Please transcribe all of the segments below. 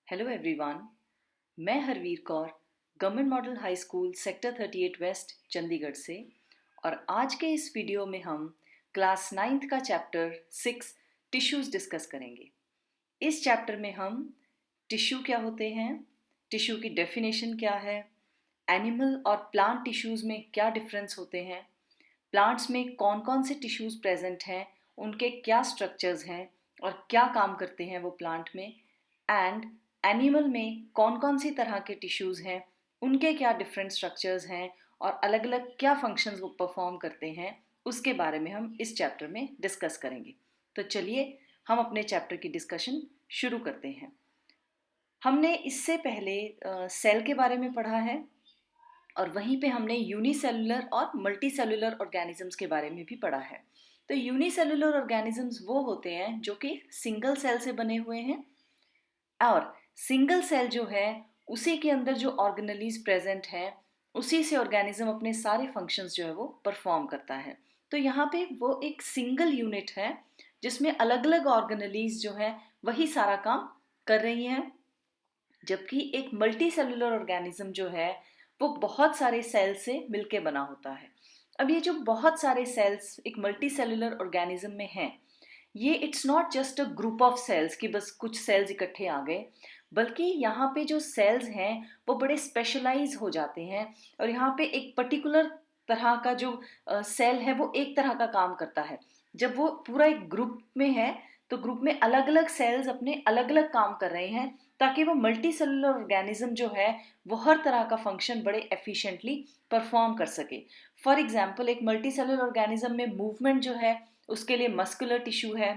Hello everyone, मैं Harveer Kaur government model high school sector 38 west Chandigarh से। और आज के इस वीडियो में हम क्लास 9th का चैप्टर 6 टिश्यूज़ डिस्कस करेंगे। इस चैप्टर में हम टिश्यू क्या होते हैं, टिश्यू की डेफिनेशन क्या है, एनिमल और प्लांट टिश्यूज़ में क्या डिफरेंस होते हैं, प्लांट्स में कौन कौन से टिश्यूज़ प्रेजेंट हैं, उनके क्या स्ट्रक्चर्स हैं और क्या काम करते हैं वो प्लांट में, एंड एनिमल में कौन कौन सी तरह के टिश्यूज़ हैं, उनके क्या डिफरेंट स्ट्रक्चर्स हैं और अलग अलग क्या फंक्शंस वो परफॉर्म करते हैं, उसके बारे में हम इस चैप्टर में डिस्कस करेंगे। तो चलिए हम अपने चैप्टर की डिस्कशन शुरू करते हैं। हमने इससे पहले सेल के बारे में पढ़ा है और वहीं पे हमने यूनिसेलुलर और मल्टीसेलुलर ऑर्गेनिजम्स के बारे में भी पढ़ा है। तो यूनिसेलुलर ऑर्गेनिजम्स वो होते हैं जो कि सिंगल सेल से बने हुए हैं, और सिंगल सेल जो है उसी के अंदर जो ऑर्गेनेलीज प्रेजेंट हैं उसी से ऑर्गेनिज्म अपने सारे फंक्शंस जो है वो परफॉर्म करता है। तो यहाँ पे वो एक सिंगल यूनिट है जिसमें अलग अलग ऑर्गेनेलीज जो है वही सारा काम कर रही हैं, जबकि एक मल्टी सेलुलर ऑर्गेनिज्म जो है वो बहुत सारे सेल से मिलके बना होता है। अब ये जो बहुत सारे सेल्स एक मल्टी सेलुलर ऑर्गेनिज्म में हैं, ये it's not just a group of cells कि बस कुछ सेल्स इकट्ठे आ गए, बल्कि यहाँ पे जो सेल्स हैं वो बड़े स्पेशलाइज हो जाते हैं और यहाँ पे एक पर्टिकुलर तरह का जो सेल है वो एक तरह का काम करता है। जब वो पूरा एक ग्रुप में है तो ग्रुप में अलग अलग सेल्स अपने अलग अलग काम कर रहे हैं ताकि वो मल्टी सेलुलर ऑर्गेनिज्म जो है वो हर तरह का फंक्शन बड़े एफिशिएंटली परफॉर्म कर सके। फॉर एग्जांपल एक मल्टी सेलुलर ऑर्गेनिज्म में मूवमेंट जो है उसके लिए मस्कुलर टिश्यू है।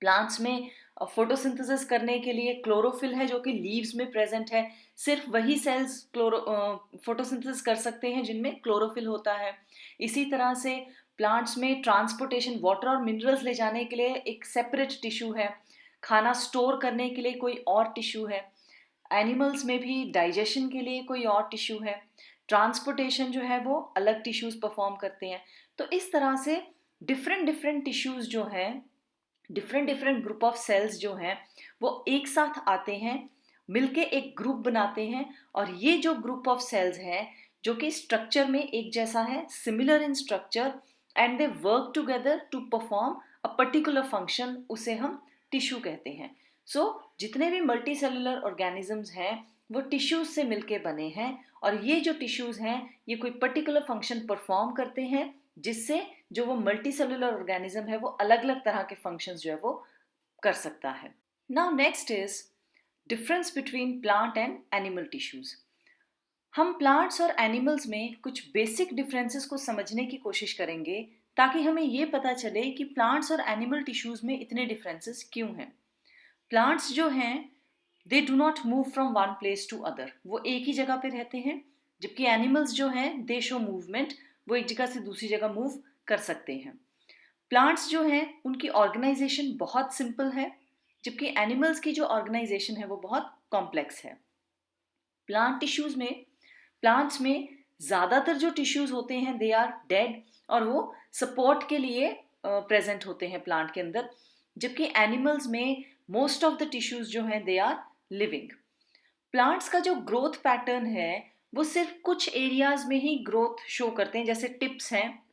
प्लांट्स में फोटोसिंथेसिस करने के लिए क्लोरोफिल है जो कि लीव्स में प्रेजेंट है। सिर्फ वही सेल्स फोटोसिंथेसिस कर सकते हैं जिनमें क्लोरोफिल होता है। इसी तरह से प्लांट्स में ट्रांसपोर्टेशन वाटर और मिनरल्स ले जाने के लिए एक सेपरेट टिश्यू है। खाना स्टोर करने के लिए कोई और टिश्यू है। एनिमल्स में भी डाइजेशन के लिए कोई और टिश्यू है। ट्रांसपोर्टेशन जो है वो अलग टिश्यूज परफॉर्म करते हैं। तो इस तरह से डिफरेंट डिफरेंट टिश्यूज जो हैं, different different group of cells जो हैं वो एक साथ आते हैं, मिलके एक ग्रुप बनाते हैं। और ये जो ग्रुप ऑफ सेल्स हैं जो कि स्ट्रक्चर में एक जैसा है, similar in structure, and they work together to perform a particular function, उसे हम टिश्यू कहते हैं। सो जितने भी मल्टी सेलुलर ऑर्गेनिजम्स हैं वो टिश्यूज से मिलके बने हैं और ये जो टिश्यूज हैं ये कोई पर्टिकुलर फंक्शन परफॉर्म करते हैं जिससे जो वो मल्टी सेलुलर ऑर्गेनिज्म है वो अलग अलग तरह के फंक्शंस जो है वो कर सकता है। Now next is difference between plant and animal tissues. हम प्लांट्स और एनिमल्स में कुछ बेसिक डिफरेंसेस को समझने की कोशिश करेंगे ताकि हमें ये पता चले कि प्लांट्स और एनिमल टिश्यूज में इतने डिफरेंसेस क्यों हैं। प्लांट्स जो हैं they do not move from one place to other, वो एक ही जगह पे रहते हैं, जबकि एनिमल्स जो हैं दे शो मूवमेंट, वो एक जगह से दूसरी जगह मूव कर सकते हैं। प्लांट्स जो हैं उनकी ऑर्गेनाइजेशन बहुत सिंपल है, जबकि एनिमल्स की जो ऑर्गेनाइजेशन है वो बहुत कॉम्प्लेक्स है। प्लांट टिश्यूज में प्लांट्स में ज़्यादातर जो टिश्यूज होते हैं दे आर डेड और वो सपोर्ट के लिए प्रेजेंट होते हैं प्लांट के अंदर, जबकि एनिमल्स में मोस्ट ऑफ द टिश्यूज जो हैं दे आर लिविंग। प्लांट्स का जो ग्रोथ पैटर्न है वो सिर्फ कुछ एरियाज में ही ग्रोथ शो करते हैं, जैसे टिप्स हैं,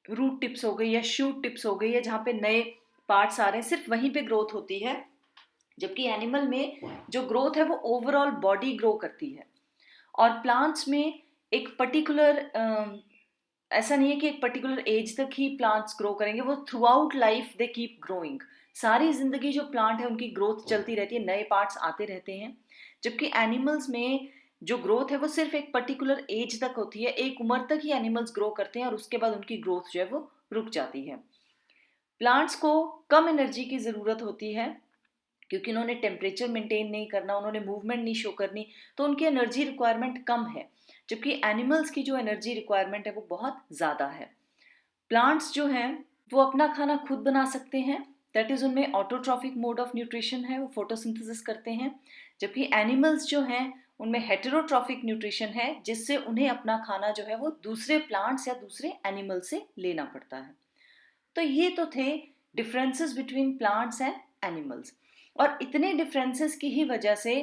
रूट टिप्स हो गई या शूट टिप्स हो गई है, जहाँ पे नए पार्ट्स आ रहे हैं सिर्फ वहीं पे ग्रोथ होती है। जबकि एनिमल में जो ग्रोथ है वो ओवरऑल बॉडी ग्रो करती है। और प्लांट्स में एक पर्टिकुलर ऐसा नहीं है कि एक पर्टिकुलर एज तक ही प्लांट्स ग्रो करेंगे, वो through out life they keep growing. सारी जिंदगी जो प्लांट है उनकी ग्रोथ चलती रहती है, नए पार्ट्स आते रहते हैं। जबकि एनिमल्स में जो ग्रोथ है वो सिर्फ एक पर्टिकुलर एज तक होती है, एक उम्र तक ही एनिमल्स ग्रो करते हैं और उसके बाद उनकी ग्रोथ जो है वो रुक जाती है। प्लांट्स को कम एनर्जी की ज़रूरत होती है क्योंकि उन्होंने टेम्परेचर मेंटेन नहीं करना, उन्होंने मूवमेंट नहीं शो करनी, तो उनकी एनर्जी रिक्वायरमेंट कम है। जबकि एनिमल्स की जो एनर्जी रिक्वायरमेंट है वो बहुत ज़्यादा है। प्लांट्स जो हैं वो अपना खाना खुद बना सकते हैं, दैट इज़ उनमें ऑटोट्रॉफिक मोड ऑफ न्यूट्रिशन है, वो फोटोसिंथेसिस करते हैं। जबकि एनिमल्स जो हैं उनमें हेटेरोट्रॉफिक न्यूट्रिशन है, जिससे उन्हें अपना खाना जो है वो दूसरे प्लांट्स या दूसरे एनिमल से लेना पड़ता है। तो ये तो थे differences between plants and animals. और इतने डिफरेंसेस की ही वजह से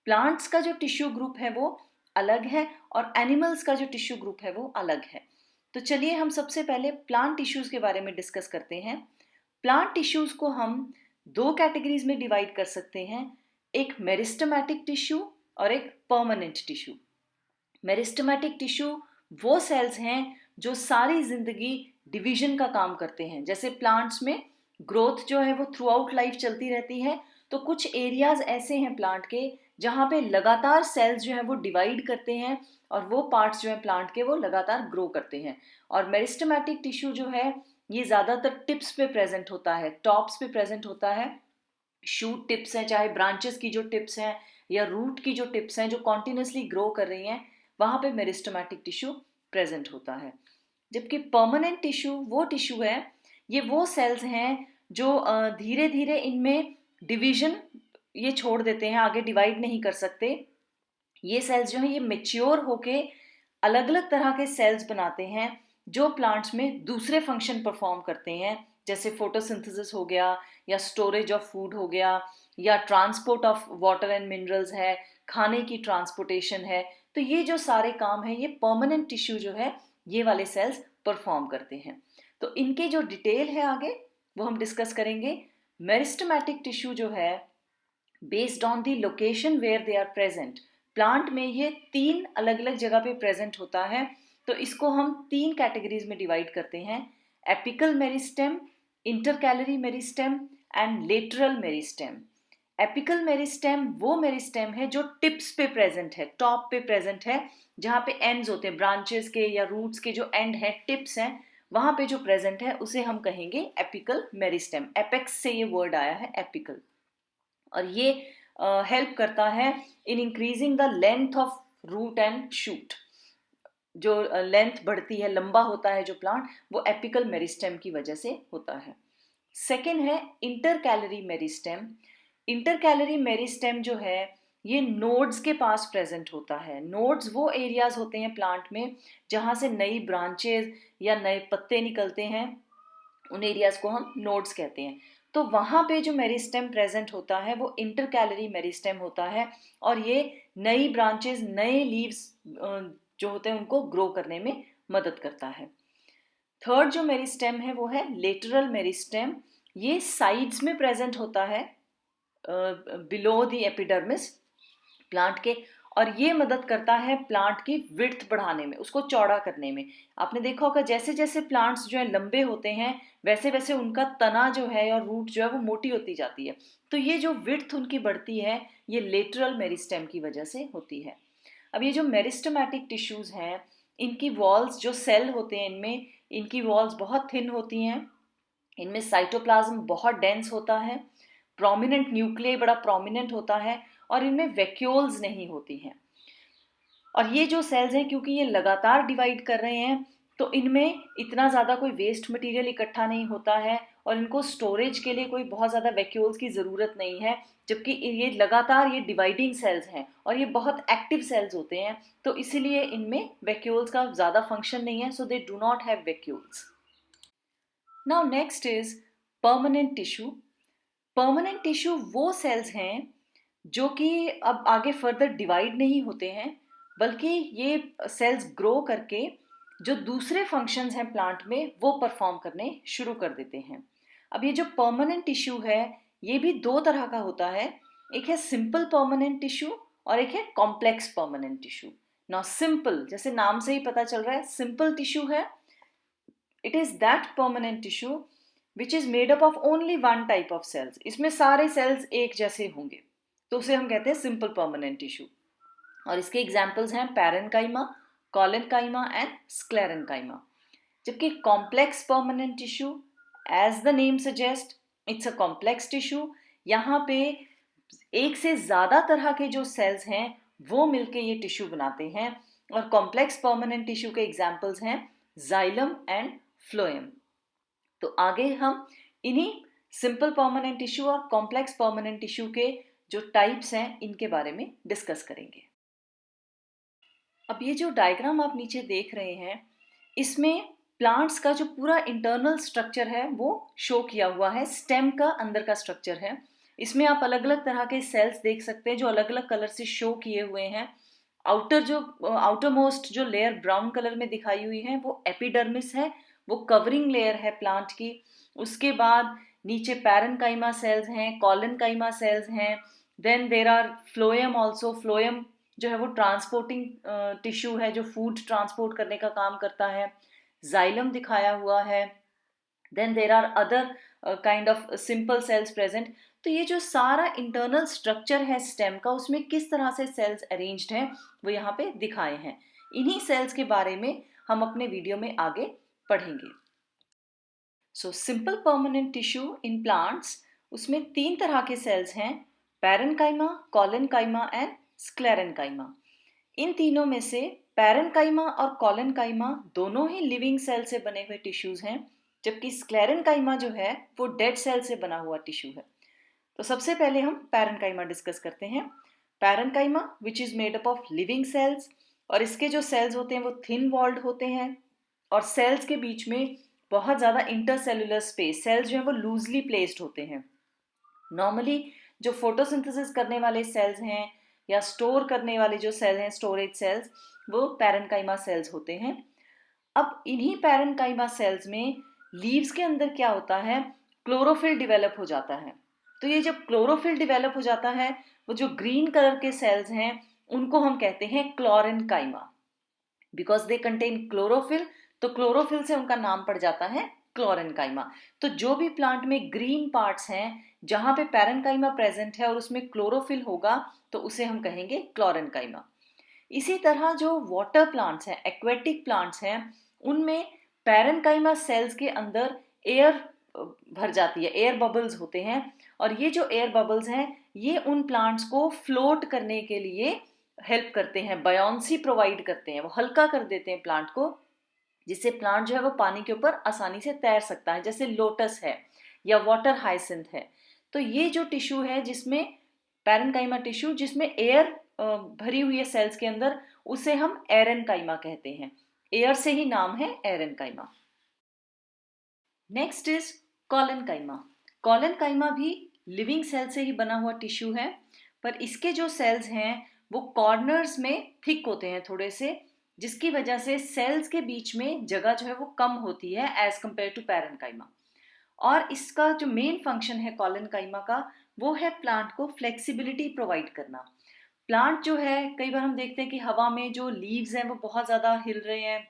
प्लांट्स का जो टिश्यू ग्रुप है वो अलग है और एनिमल्स का जो टिश्यू ग्रुप है वो अलग है। तो चलिए हम सबसे पहले प्लांट टिश्यूज के बारे में डिस्कस करते हैं। प्लांट टिश्यूज को हम दो कैटेगरीज में डिवाइड कर सकते हैं, एक मेरिस्टेमेटिक टिश्यू और एक परमानेंट टिश्यू। मेरिस्टेमेटिक टिश्यू वो सेल्स हैं जो सारी जिंदगी डिवीजन का काम करते हैं। जैसे प्लांट्स में ग्रोथ जो है वो थ्रू आउट लाइफ चलती रहती है, तो कुछ एरियाज ऐसे हैं प्लांट के जहाँ पे लगातार सेल्स जो है वो डिवाइड करते हैं और वो पार्ट्स जो है प्लांट के वो लगातार ग्रो करते हैं। और मेरिस्टेमेटिक टिश्यू जो है ये ज़्यादातर टिप्स पे प्रेजेंट होता है, टॉप्स पे प्रेजेंट होता है। शूट टिप्स हैं, चाहे ब्रांचेस की जो टिप्स हैं या रूट की जो टिप्स हैं जो कॉन्टिन्यूसली ग्रो कर रही हैं, वहाँ पे मेरिस्टेमेटिक टिश्यू प्रेजेंट होता है। जबकि परमानेंट टिश्यू वो टिश्यू है, ये वो सेल्स हैं जो धीरे धीरे इनमें डिवीजन ये छोड़ देते हैं, आगे डिवाइड नहीं कर सकते। ये सेल्स जो हैं ये मेच्योर होके अलग अलग तरह के सेल्स बनाते हैं जो प्लांट्स में दूसरे फंक्शन परफॉर्म करते हैं, जैसे फोटोसिंथेसिस हो गया या स्टोरेज ऑफ फूड हो गया या transport of water and minerals है, खाने की ट्रांसपोर्टेशन है। तो ये जो सारे काम हैं ये परमानेंट टिश्यू जो है ये वाले सेल्स परफॉर्म करते हैं। तो इनके जो डिटेल है आगे वो हम डिस्कस करेंगे। मेरिस्टेमेटिक टिश्यू जो है based on the location where they are present, plant में ये तीन अलग अलग जगह पे प्रेजेंट होता है। तो इसको हम तीन कैटेगरीज में डिवाइड करते हैं, apical meristem, intercalary meristem and lateral meristem. Apical meristem वो मेरिस्टेम है जो टिप्स पे प्रेजेंट है, टॉप पे प्रेजेंट है, जहाँ पे एंड्स होते हैं ब्रांचेस के या रूट्स के, जो एंड है टिप्स हैं वहाँ पे जो प्रेजेंट है उसे हम कहेंगे एपिकल मेरिस्टेम। एपेक्स से ये वर्ड आया है एपिकल, और ये हेल्प करता है in increasing the length of root and shoot. जो लेंथ बढ़ती है, लंबा होता है जो प्लांट, वो एपिकल मेरिस्टेम की वजह से होता है। सेकेंड है इंटरकैलरी मेरिस्टेम। इंटरकैलरी मेरिस्टेम जो है ये नोड्स के पास प्रेजेंट होता है। नोड्स वो एरियाज होते हैं प्लांट में जहाँ से नई ब्रांचेज या नए पत्ते निकलते हैं, उन एरियाज को हम नोड्स कहते हैं। तो वहाँ पे जो मेरिस्टेम प्रेजेंट होता है वो इंटरकैलरी मेरिस्टेम होता है, और ये नई ब्रांचेस, नए लीव्स जो होते हैं उनको ग्रो करने में मदद करता है। थर्ड जो मेरिस्टेम है वो है लेटरल मेरिस्टेम। ये साइड्स में प्रेजेंट होता है बिलो द एपिडर्मिस प्लांट के, और ये मदद करता है प्लांट की विड्थ बढ़ाने में, उसको चौड़ा करने में। आपने देखा होगा जैसे जैसे प्लांट्स जो है लंबे होते हैं वैसे वैसे उनका तना जो है और रूट जो है वो मोटी होती जाती है। तो ये जो विड्थ उनकी बढ़ती है ये लेटरल मेरिस्टेम की वजह से होती है। अब ये जो मेरिस्टेमेटिक टिश्यूज हैं इनकी वॉल्स, जो सेल होते हैं इनमें, इनकी वॉल्स बहुत थिन होती हैं, इनमें साइटोप्लाज्म बहुत डेंस होता है, प्रोमिनेंट न्यूक्लियस बड़ा प्रोमिनेंट होता है, और इनमें वैक्यूल्स नहीं होती हैं। और ये जो सेल्स हैं क्योंकि ये लगातार डिवाइड कर रहे हैं तो इनमें इतना ज़्यादा कोई वेस्ट मटेरियल इकट्ठा नहीं होता है और इनको स्टोरेज के लिए कोई बहुत ज़्यादा वैक्यूल्स की ज़रूरत नहीं है। जबकि ये लगातार ये डिवाइडिंग सेल्स हैं और ये बहुत एक्टिव सेल्स होते हैं, तो इसीलिए इनमें वैक्यूल्स का ज़्यादा फंक्शन नहीं है, so they do not have vacuoles. Now next is permanent tissue. Permanent tissue वो सेल्स हैं जो कि अब आगे फर्दर डिवाइड नहीं होते हैं, बल्कि ये सेल्स ग्रो करके जो दूसरे फंक्शंस हैं प्लांट में वो परफॉर्म करने शुरू कर देते हैं। अब ये जो परमानेंट टिश्यू है ये भी दो तरह का होता है, एक है सिंपल परमानेंट टिश्यू और एक है कॉम्प्लेक्स परमानेंट टिश्यू। ना सिंपल, जैसे नाम से ही पता चल रहा है, सिंपल टिश्यू है, it is that permanent tissue which is made up of only one type of cells. इसमें सारे सेल्स एक जैसे होंगे तो उसे हम कहते हैं सिंपल परमानेंट टिश्यू। और इसके एग्जाम्पल्स हैं पैरेन्काइमा, कॉलेनकाइमा एंड स्क्लेरेन्काइमा। जबकि complex permanent tissue, as the name suggest, it's a complex tissue. यहाँ पे एक से ज़्यादा तरह के जो सेल्स हैं वो मिलके ये टिश्यू बनाते हैं, और कॉम्प्लेक्स परमानेंट टिश्यू के एग्जाम्पल्स हैं जाइलम एंड फ्लोएम। तो आगे हम इन्हीं सिंपल परमानेंट टिश्यू और कॉम्प्लेक्स परमानेंट टिश्यू के जो टाइप्स हैं इनके बारे में डिस्कस करेंगे। अब ये जो डायग्राम आप नीचे देख रहे हैं इसमें प्लांट्स का जो पूरा इंटरनल स्ट्रक्चर है वो शो किया हुआ है, स्टेम का अंदर का स्ट्रक्चर है। इसमें आप अलग अलग तरह के सेल्स देख सकते हैं जो अलग अलग कलर से शो किए हुए हैं। आउटर मोस्ट जो लेयर ब्राउन कलर में दिखाई हुई है वो एपिडर्मिस है, वो कवरिंग लेयर है प्लांट की। उसके बाद नीचे पैरेन्काइमा सेल्स हैं, कॉलेनकाइमा सेल्स हैं, then there are phloem also. Phloem जो है वो ट्रांसपोर्टिंग टिश्यू है जो फूड ट्रांसपोर्ट करने का काम करता है। जाइलम दिखाया हुआ है। Then there are other kind of simple cells present. तो ये जो सारा इंटरनल स्ट्रक्चर है स्टेम का, उसमें किस तरह से सेल्स अरेंज्ड हैं वो यहाँ पे दिखाए हैं। इन्हीं सेल्स के बारे में हम अपने वीडियो में आगे पढ़ेंगे। So simple permanent tissue in plants, उसमें 3 तरह के सेल्स हैं, पैरेन्काइमा, कॉलेनकाइमा एंड स्क्लेरेन्काइमा। इन तीनों में से पैरेन्काइमा और कॉलेनकाइमा दोनों ही लिविंग सेल से बने हुए टिश्यूज हैं, जबकि स्क्लेरेन्काइमा जो है वो डेड सेल से बना हुआ टिश्यू है। तो सबसे पहले हम पैरेन्काइमा डिस्कस करते हैं। Parenchyma which is made up of living cells, और इसके जो सेल्स होते हैं वो थिन वॉल्ड होते हैं, और सेल्स के बीच में बहुत ज़्यादा इंटरसेलुलर स्पेस, सेल्स जो है वो लूजली प्लेस्ड होते हैं। नॉर्मली जो फोटोसिंथेसिस करने वाले सेल्स हैं या स्टोर करने वाले जो सेल हैं, स्टोरेज सेल्स, वो पैरेन्काइमा सेल्स होते हैं। अब इन्हीं पैरेन्काइमा सेल्स में लीव्स के अंदर क्या होता है, क्लोरोफिल डिवेलप हो जाता है। तो ये जब क्लोरोफिल डिवेलप हो जाता है, वो जो ग्रीन कलर के सेल्स हैं उनको हम कहते हैं क्लोरेन्काइमा, बिकॉज दे कंटेन क्लोरोफिल। तो क्लोरोफिल से उनका नाम पड़ जाता है क्लोरेन्काइमा। तो जो भी प्लांट में ग्रीन पार्ट्स हैं जहां पे पैरेन्काइमा प्रेजेंट है और उसमें क्लोरोफिल होगा तो उसे हम कहेंगे क्लोरेन्काइमा। इसी तरह जो वाटर प्लांट्स हैं, एक्वेटिक प्लांट्स हैं, उनमें पैरेन्काइमा सेल्स के अंदर एयर भर जाती है, एयर बबल्स होते हैं, और ये जो एयर बबल्स हैं ये उन प्लांट्स को फ्लोट करने के लिए हेल्प करते हैं, बायोन्सी प्रोवाइड करते हैं, वो हल्का कर देते हैं प्लांट को, जिससे प्लांट जो है वो पानी के ऊपर आसानी से तैर सकता है, जैसे लोटस है या वाटर हाइसिंथ है। तो ये जो टिश्यू है जिसमें पैरेन्काइमा टिश्यू जिसमें एयर भरी हुई है सेल्स के अंदर, उसे हम एरेन्काइमा कहते हैं। एयर से ही नाम है एरेन्काइमा। Next is collenchyma. कॉलेनकाइमा भी लिविंग सेल से ही बना हुआ टिश्यू है, पर इसके जो सेल्स हैं वो कॉर्नर्स में थिक होते हैं थोड़े से, जिसकी वजह से सेल्स के बीच में जगह जो है वो कम होती है एज कंपेयर टू पैरेन्काइमा। और इसका जो मेन फंक्शन है कॉलेनकाइमा का, वो है प्लांट को फ्लेक्सिबिलिटी प्रोवाइड करना। प्लांट जो है, कई बार हम देखते हैं कि हवा में जो लीव्स हैं वो बहुत ज़्यादा हिल रहे हैं,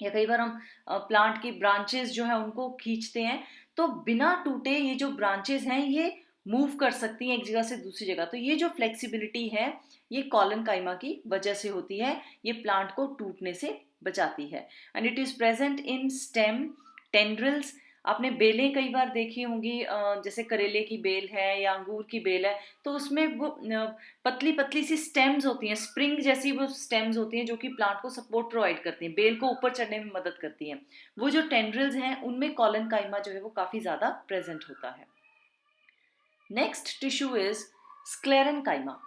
या कई बार हम प्लांट की ब्रांचेस जो है उनको खींचते हैं, तो बिना टूटे ये जो ब्रांचेस हैं ये मूव कर सकती हैं एक जगह से दूसरी जगह। तो ये जो फ्लेक्सिबिलिटी है ये कॉलेनकाइमा की वजह से होती है, ये प्लांट को टूटने से बचाती है। And it is present in stem, tendrils. आपने बेलें कई बार देखी होंगी, जैसे करेले की बेल है या अंगूर की बेल है, तो उसमें वो पतली पतली सी स्टेम्स होती हैं, स्प्रिंग जैसी वो स्टेम्स होती हैं जो कि प्लांट को सपोर्ट प्रोवाइड करती हैं, बेल को ऊपर चढ़ने में मदद करती हैं। वो जो टेंड्रिल्स हैं उनमें कॉलेनकाइमा जो है वो काफ़ी ज़्यादा प्रेजेंट होता है। Next tissue is sclerenchyma.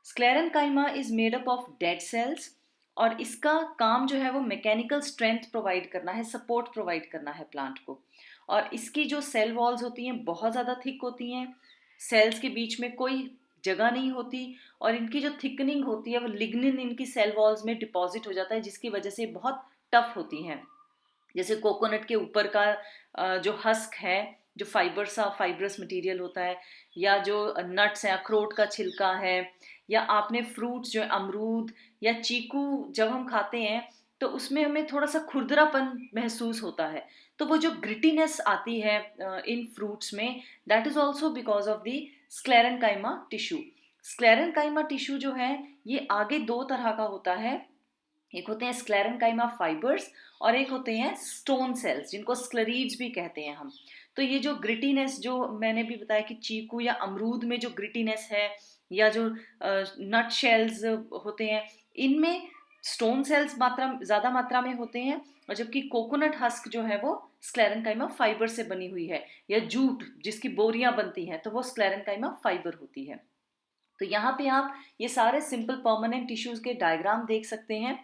Sclerenchyma is made up of dead cells, और इसका काम जो है वो मैकेनिकल स्ट्रेंथ प्रोवाइड करना है, सपोर्ट प्रोवाइड करना है प्लांट को। और इसकी जो सेल वॉल्स होती हैं बहुत ज़्यादा थिक होती हैं, सेल्स के बीच में कोई जगह नहीं होती, और इनकी जो थिकनिंग होती है वो लिग्निन इनकी सेल वॉल्स में डिपॉजिट हो जाता है, जिसकी वजह से बहुत टफ होती हैं। जैसे कोकोनट के ऊपर का जो हस्क है, जो फाइबरस मटेरियल होता है, या जो नट्स हैं, अखरोट का छिलका है, या आपने फ्रूट्स जो अमरूद या चीकू जब हम खाते हैं तो उसमें हमें थोड़ा सा खुरदरापन महसूस होता है, तो वो जो ग्रिटीनेस आती है इन फ्रूट्स में, that is also because of the sclerenchyma tissue. Sclerenchyma tissue जो है ये आगे 2 तरह का होता है, एक होते हैं स्क्लेरेन्काइमा फाइबर्स और एक होते हैं स्टोन सेल्स जिनको स्क्लेरीड्स भी कहते हैं हम। तो ये जो ग्रिटीनेस जो मैंने भी बताया कि चीकू या अमरूद में जो ग्रिटीनेस है, या जो नट शेल्स होते हैं, इनमें स्टोन सेल्स ज़्यादा मात्रा में होते हैं, और जबकि कोकोनट हस्क जो है वो स्क्लेरेन्काइमा फाइबर से बनी हुई है, या जूट जिसकी बोरियां बनती हैं तो वो स्क्लेरेन्काइमा फाइबर होती है। तो यहाँ पे आप ये सारे सिंपल परमानेंट टिश्यूज के डायग्राम देख सकते हैं।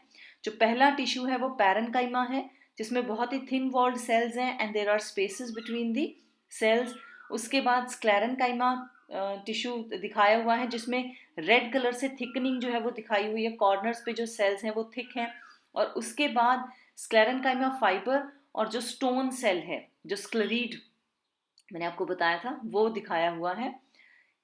जो पहला टिश्यू है वो पैरेन्काइमा है, जिसमें बहुत ही थिन वॉल्ड सेल्स हैं and there are spaces between the cells, उसके बाद स्क्लेरेनकाइमा टिश्यू दिखाया हुआ है जिसमें रेड कलर से थिकनिंग जो है वो दिखाई हुई है, कॉर्नर्स पे जो सेल्स हैं वो थिक हैं। और उसके बाद स्क्लेरेनकाइमा फाइबर और जो स्टोन सेल है, जो स्क्लेरीड मैंने आपको बताया था, वो दिखाया हुआ है।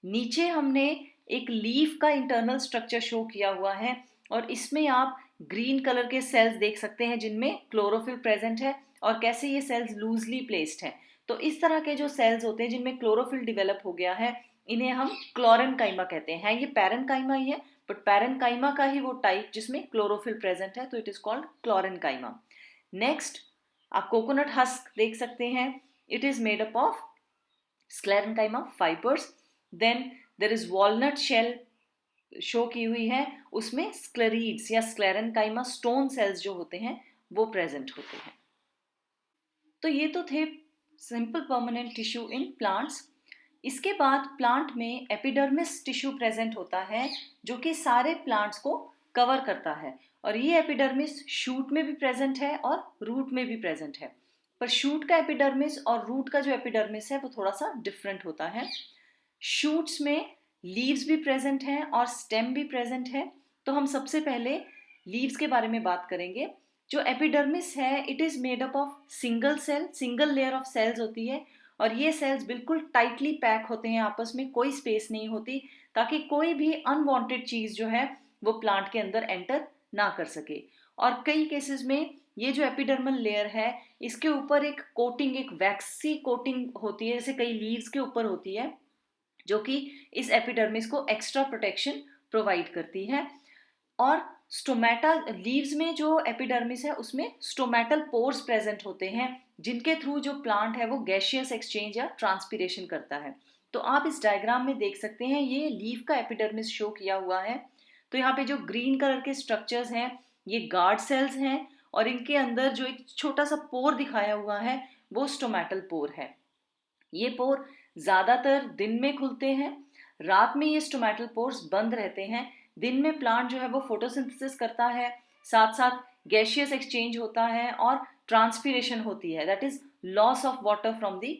नीचे हमने एक लीफ का इंटरनल स्ट्रक्चर शो किया हुआ है और इसमें आप ग्रीन कलर के सेल्स देख सकते हैं जिनमें क्लोरोफिल प्रेजेंट है और कैसे ये सेल्स लूजली प्लेस्ड हैं। तो इस तरह के जो सेल्स होते हैं जिनमें क्लोरोफिल डिवेलप हो गया है, इन्हें हम क्लोरेनकाइमा कहते हैं। ये पैरेनकाइमा ही है, बट पैरेनकाइमा का ही वो टाइप जिसमें क्लोरोफिल प्रेजेंट है, तो it is called chlorenchyma. Next आप कोकोनट हस्क देख सकते हैं, it is made up of sclerenchyma fibres. Then there is walnut shell show की हुई है, उसमें स्क्लेरीड्स या स्क्लेरेनकाइमा स्टोन सेल्स जो होते हैं वो प्रेजेंट होते हैं। तो ये तो थे simple permanent tissue in plants. इसके बाद प्लांट में एपिडर्मिस टिश्यू प्रेजेंट होता है जो कि सारे प्लांट्स को कवर करता है, और ये एपिडर्मिस शूट में भी प्रेजेंट है और रूट में भी प्रेजेंट है। पर शूट का एपिडर्मिस और रूट का जो एपिडर्मिस है वो थोड़ा सा डिफरेंट होता है। शूट्स में लीव्स भी प्रेजेंट हैं और स्टेम भी प्रेजेंट है। तो हम सबसे पहले लीव्स के बारे में बात करेंगे। जो एपिडर्मिस है it is made up of single cell, single layer of cells होती है, और ये सेल्स बिल्कुल टाइटली पैक होते हैं, आपस में कोई स्पेस नहीं होती, ताकि कोई भी अनवांटेड चीज जो है वो प्लांट के अंदर एंटर ना कर सके। और कई केसेस में ये जो एपिडर्मल लेयर है इसके ऊपर एक कोटिंग, एक वैक्सी कोटिंग होती है, जैसे कई लीव्स के ऊपर होती है, जो कि इस एपिडर्मिस को एक्स्ट्रा प्रोटेक्शन प्रोवाइड करती है। और स्टोमेटा लीव्स में जो एपिडर्मिस है उसमें स्टोमेटल पोर्स प्रेजेंट होते हैं जिनके थ्रू जो प्लांट है वो गैसियस एक्सचेंज या ट्रांसपीरेशन करता है। तो आप इस डायग्राम में देख सकते हैं, ये लीफ का एपिडर्मिस शो किया हुआ है। तो यहाँ पे जो ग्रीन कलर के स्ट्रक्चर्स हैं ये गार्ड सेल्स हैं, और इनके अंदर जो एक छोटा सा पोर दिखाया हुआ है वो स्टोमेटल पोर है। ये पोर ज्यादातर दिन में खुलते हैं, रात में ये स्टोमेटल पोर्स बंद रहते हैं। दिन में प्लांट जो है वो फोटोसिंथेसिस करता है, साथ साथ गैसियस एक्सचेंज होता है और ट्रांसपीरेशन होती है, that is loss of water from the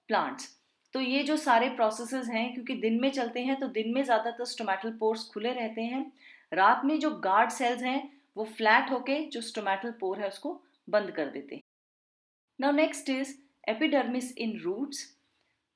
plants. तो ये जो सारे प्रोसेसेस हैं क्योंकि दिन में चलते हैं तो दिन में ज़्यादातर स्टोमेटल पोर्स खुले रहते हैं, रात में जो गार्ड सेल्स हैं वो फ्लैट होके जो स्टोमेटल पोर है उसको बंद कर देते हैं। Now next is epidermis in roots.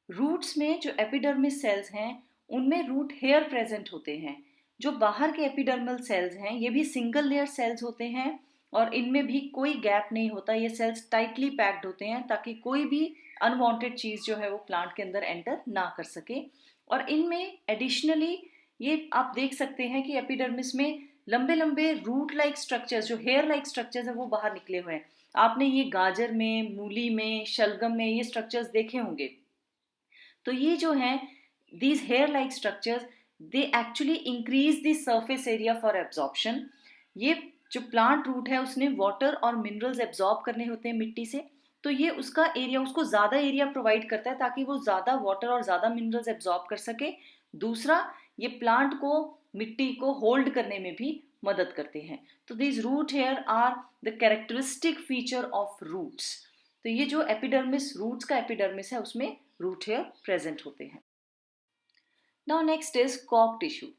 Roots में जो एपिडर्मिस सेल्स हैं उनमें रूट हेयर प्रेजेंट होते हैं। जो बाहर के एपिडर्मल सेल्स हैं ये भी सिंगल लेयर सेल्स होते हैं और इनमें भी कोई गैप नहीं होता, ये सेल्स टाइटली पैक्ड होते हैं ताकि कोई भी अनवांटेड चीज़ जो है वो प्लांट के अंदर एंटर ना कर सके। और इनमें एडिशनली ये आप देख सकते हैं कि एपिडर्मिस में लंबे लंबे रूट लाइक स्ट्रक्चर्स, जो हेयर लाइक स्ट्रक्चर्स हैं वो बाहर निकले हुए हैं। आपने ये गाजर में, मूली में, शलगम में ये स्ट्रक्चर्स देखे होंगे। तो ये जो हैं these hair like structures they actually increase the surface area for absorption। ये जो प्लांट रूट है उसने वाटर और मिनरल्स एब्जॉर्ब करने होते हैं मिट्टी से, तो ये उसका एरिया, उसको ज़्यादा एरिया प्रोवाइड करता है ताकि वो ज़्यादा वाटर और ज़्यादा मिनरल्स एब्जॉर्ब कर सके। दूसरा, ये प्लांट को, मिट्टी को होल्ड करने में भी मदद करते हैं। तो this root hair are the characteristic feature of roots. तो ये जो एपिडर्मिस, रूट्स का एपिडर्मिस है उसमें रूट हेयर प्रेजेंट होते हैं। नाउ नेक्स्ट इज कॉक टिश्यू।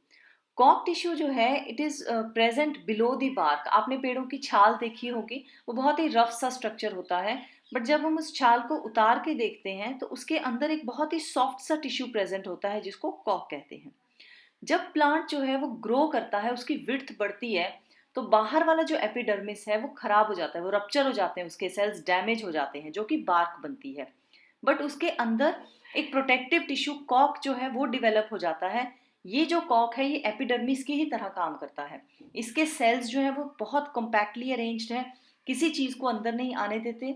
कॉक टिश्यू जो है it is present below the bark. आपने पेड़ों की छाल देखी होगी, वो बहुत ही रफ सा स्ट्रक्चर होता है, बट जब हम उस छाल को उतार के देखते हैं तो उसके अंदर एक बहुत ही सॉफ्ट सा टिश्यू प्रेजेंट होता है जिसको कॉक कहते हैं। जब प्लांट जो है वो ग्रो करता है, उसकी विड्थ बढ़ती है, तो बाहर वाला जो एपिडर्मिस है वो खराब हो जाता है, वो रप्चर हो जाते हैं, उसके सेल्स डैमेज हो जाते हैं जो कि बार्क बनती है। बट उसके अंदर एक प्रोटेक्टिव टिश्यू कॉक जो है वो डिवेलप हो जाता है। ये जो कॉक है ये एपिडर्मिस की ही तरह काम करता है। इसके सेल्स जो है वो बहुत कॉम्पैक्टली अरेंज्ड है, किसी चीज़ को अंदर नहीं आने देते,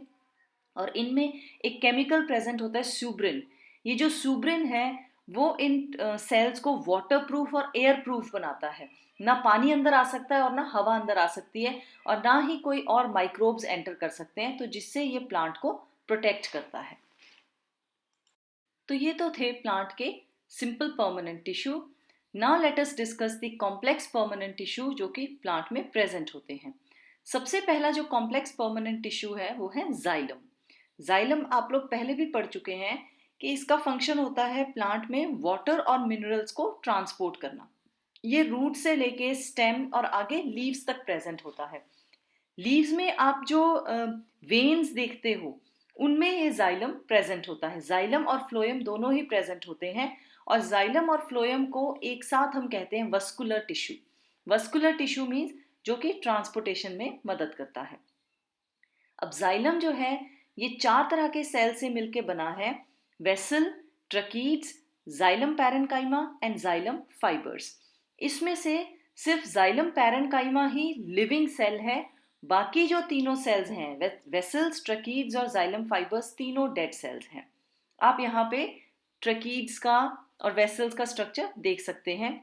और इनमें एक केमिकल प्रेजेंट होता है सुब्रिन। ये जो सुब्रिन है वो इन सेल्स को वाटर प्रूफ और एयर प्रूफ बनाता है। ना पानी अंदर आ सकता है और ना हवा अंदर आ सकती है, और ना ही कोई और माइक्रोब्स एंटर कर सकते हैं, तो जिससे ये प्लांट को प्रोटेक्ट करता है। तो ये तो थे प्लांट के simple permanent tissue. Now let us discuss the complex permanent tissue जो कि प्लांट में प्रेजेंट होते हैं। सबसे पहला जो कॉम्प्लेक्स परमानेंट टिश्यू है वो है जाइलम। जाइलम आप लोग पहले भी पढ़ चुके हैं। कि इसका फंक्शन होता है प्लांट में वाटर और मिनरल्स को ट्रांसपोर्ट करना। ये रूट से लेके स्टेम और आगे लीव्स तक प्रेजेंट होता है। लीव्स में आप जो वेन्स देखते हो उनमें ये जाइलम प्रेजेंट होता है। जाइलम और फ्लोएम दोनों ही प्रेजेंट होते हैं और जाइलम और फ्लोएम को एक साथ हम कहते हैं vascular tissue. Vascular tissue means जो कि ट्रांसपोर्टेशन में मदद करता है। अब जाइलम जो है ये 4 तरह के सेल से मिलकर बना है, vessel, tracheids, xylem parenchyma and xylem fibres. इसमें से सिर्फ जाइलम पैरेन्काइमा ही लिविंग सेल है, बाकी जो तीनों सेल्स हैं वेसल्स, ट्रकीड्स और जाइलम फाइबर्स तीनों डेड सेल्स हैं। आप यहाँ पे ट्रकीड्स का और वेसल्स का स्ट्रक्चर देख सकते हैं।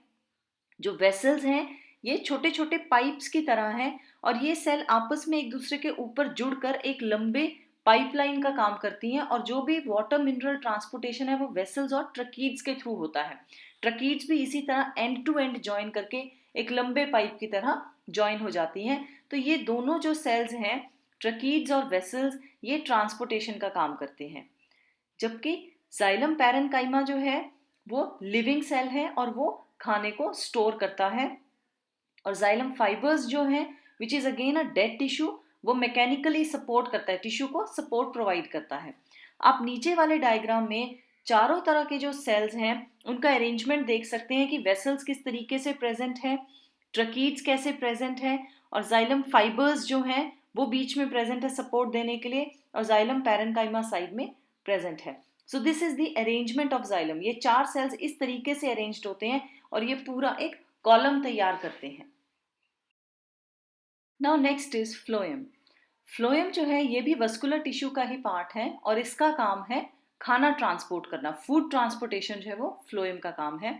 जो वेसल्स हैं ये छोटे छोटे पाइप्स की तरह हैं और ये सेल आपस में एक दूसरे के ऊपर जुड़कर एक लंबे पाइपलाइन का काम करती हैं और जो भी वाटर मिनरल ट्रांसपोर्टेशन है वो वेसल्स और ट्रकीड्स के थ्रू होता है। ट्रकीड्स भी इसी तरह एंड टू एंड ज्वाइन करके एक लंबे पाइप की तरह ज्वाइन हो जाती हैं। तो ये दोनों जो सेल्स हैं ट्रकीड्स और वेसल्स ये ट्रांसपोर्टेशन का काम करते हैं, जबकि जाइलम पैरेन्काइमा जो है वो लिविंग सेल है और वो खाने को स्टोर करता है। और जाइलम फाइबर्स जो हैं which is again a dead tissue, वो मैकेनिकली सपोर्ट करता है, टिश्यू को सपोर्ट प्रोवाइड करता है। आप नीचे वाले डायग्राम में चारों तरह के जो सेल्स हैं उनका अरेंजमेंट देख सकते हैं कि वेसल्स किस तरीके से प्रेजेंट है, ट्रकीड्स कैसे प्रेजेंट है और जाइलम फाइबर्स जो हैं वो बीच में प्रेजेंट है सपोर्ट देने के लिए और जाइलम पैरेन्काइमा साइड में प्रेजेंट है। So this is the arrangement of xylem. ये 4 सेल्स इस तरीके से अरेंज्ड होते हैं और ये पूरा एक कॉलम तैयार करते हैं। Now next is phloem. Phloem जो है ये भी वस्कुलर टिश्यू का ही पार्ट है और इसका काम है खाना ट्रांसपोर्ट करना। फूड ट्रांसपोर्टेशन जो है वो फ्लोएम का काम है।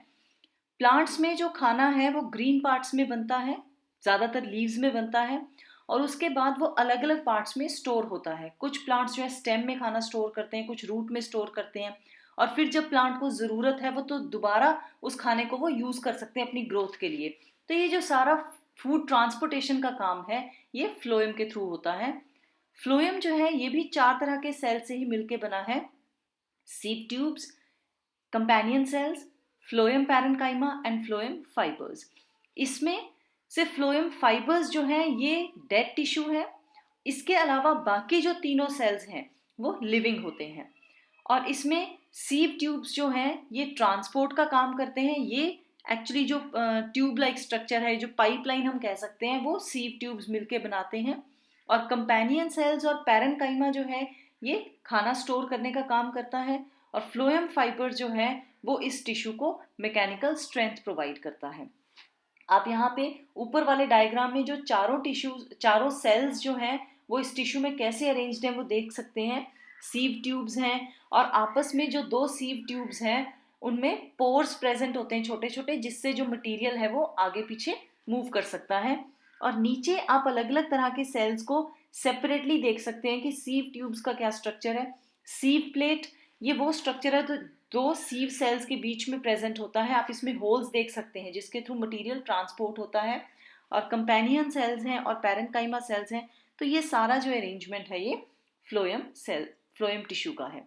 प्लांट्स में जो खाना है वो ग्रीन पार्ट्स में बनता है, ज़्यादातर लीव्स में बनता है और उसके बाद वो अलग अलग पार्ट्स में स्टोर होता है। कुछ प्लांट्स जो है स्टेम में खाना स्टोर करते हैं, कुछ रूट में स्टोर करते हैं और फिर जब प्लांट को ज़रूरत है वो तो दोबारा उस खाने को वो यूज़ कर सकते हैं अपनी ग्रोथ के लिए। तो ये जो सारा फूड ट्रांसपोर्टेशन का काम है ये फ्लोएम के थ्रू होता है। फ्लोएम जो है ये भी 4 तरह के सेल से ही मिलके बना है, seed tubes, companion cells, phloem parenchyma and phloem fibres. इसमें सिर्फ फ्लोएम फाइबर्स जो हैं ये डेड टिश्यू है, इसके अलावा बाकी जो तीनों सेल्स हैं वो लिविंग होते हैं। और इसमें सीव ट्यूब्स जो हैं ये ट्रांसपोर्ट का काम करते हैं। ये एक्चुअली जो ट्यूब लाइक स्ट्रक्चर है, जो पाइपलाइन हम कह सकते हैं, वो सीव ट्यूब्स मिलके बनाते हैं। और कंपेनियन सेल्स और पैरेन्काइमा जो है ये खाना स्टोर करने का काम करता है और फ्लोएम फाइबर जो है वो इस टिश्यू को मैकेनिकल स्ट्रेंथ प्रोवाइड करता है। आप यहाँ पे ऊपर वाले डायग्राम में जो चारों सेल्स जो हैं वो इस टिश्यू में कैसे अरेंज्ड हैं वो देख सकते हैं। सीव ट्यूब्स हैं और आपस में जो 2 सीव ट्यूब्स हैं उनमें पोर्स प्रेजेंट होते हैं छोटे छोटे, जिससे जो मटेरियल है वो आगे पीछे मूव कर सकता है। और नीचे आप अलग अलग तरह के सेल्स को सेपरेटली देख सकते हैं कि सीव ट्यूब्स का क्या स्ट्रक्चर है। सीव प्लेट ये वो स्ट्रक्चर है तो 2 सीव सेल्स के बीच में प्रेजेंट होता है। आप इसमें होल्स देख सकते हैं जिसके थ्रू मटेरियल ट्रांसपोर्ट होता है। और कंपेनियन सेल्स हैं और पैरेन्काइमा सेल्स हैं। तो ये सारा जो अरेंजमेंट है ये फ्लोएम टिश्यू का है।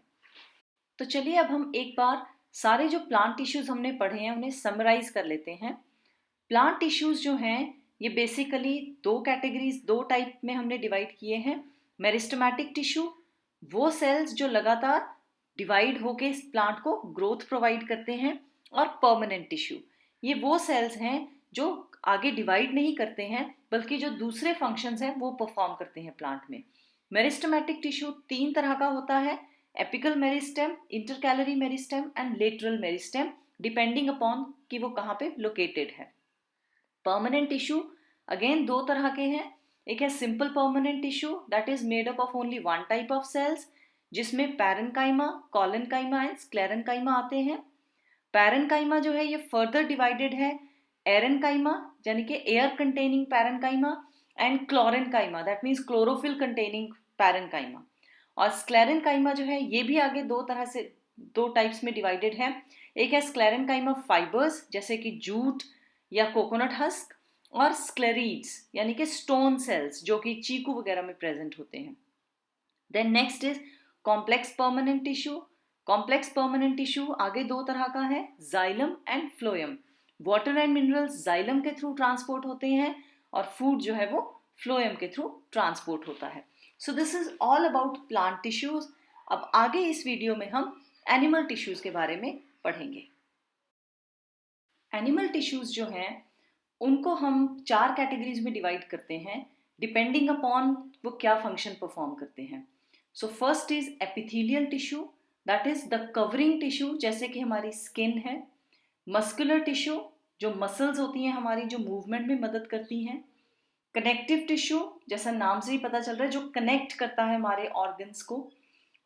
तो चलिए अब हम एक बार सारे जो प्लांट टिश्यूज हमने पढ़े हैं उन्हें समराइज कर लेते हैं। प्लांट टिश्यूज जो हैं ये बेसिकली 2 कैटेगरीज 2 टाइप में हमने डिवाइड किए हैं। मेरिस्टेमेटिक टिश्यू वो सेल्स जो लगातार डिवाइड होके इस प्लांट को ग्रोथ प्रोवाइड करते हैं, और परमानेंट टिश्यू ये वो सेल्स हैं जो आगे डिवाइड नहीं करते हैं बल्कि जो दूसरे फंक्शंस हैं वो परफॉर्म करते हैं प्लांट में। मेरिस्टेमेटिक टिश्यू 3 तरह का होता है, apical meristem, intercalary meristem and lateral meristem, depending upon कि वो कहाँ पे लोकेटेड है। परमानेंट टिश्यू अगेन 2 तरह के हैं। एक है simple permanent tissue that is made up of only 1 type of cells, जिसमें पैरेन्काइमा, कॉलेनकाइमा एंड स्क्लेरेन्काइमा आते हैं। पैरेन्काइमा जो है ये फर्दर डिवाइडेड है एरेन्काइमा यानी कि air containing parenchyma and क्लोरेन्काइमा that means chlorophyll containing parenchyma. और स्क्लेरेन्काइमा जो है ये भी आगे 2 टाइप्स में डिवाइडेड है। एक है स्क्लेरेन्काइमा फाइबर्स जैसे कि जूट या कोकोनट हस्क, और स्क्लेरीड्स यानी कि स्टोन सेल्स जो कि चीकू वगैरह में प्रेजेंट होते हैं। Then next is complex permanent tissue complex permanent tissue आगे दो तरह का है, xylem and phloem. Water and minerals xylem के थ्रू ट्रांसपोर्ट होते हैं और फूड जो है वो फ्लोएम के थ्रू ट्रांसपोर्ट होता है। So this is all about plant tissues. अब आगे इस वीडियो में हम एनिमल टिश्यूज के बारे में पढ़ेंगे। एनिमल टिश्यूज जो हैं उनको हम 4 कैटेगरीज में डिवाइड करते हैं डिपेंडिंग अपॉन वो क्या फंक्शन परफॉर्म करते हैं। So first is epithelial tissue, that is the covering tissue, जैसे कि हमारी स्किन है। मस्कुलर टिश्यू, जो मसल्स होती हैं हमारी, जो मूवमेंट में मदद करती हैं। कनेक्टिव टिश्यू, जैसा नाम से ही पता चल रहा है, जो कनेक्ट करता है हमारे ऑर्गन्स को।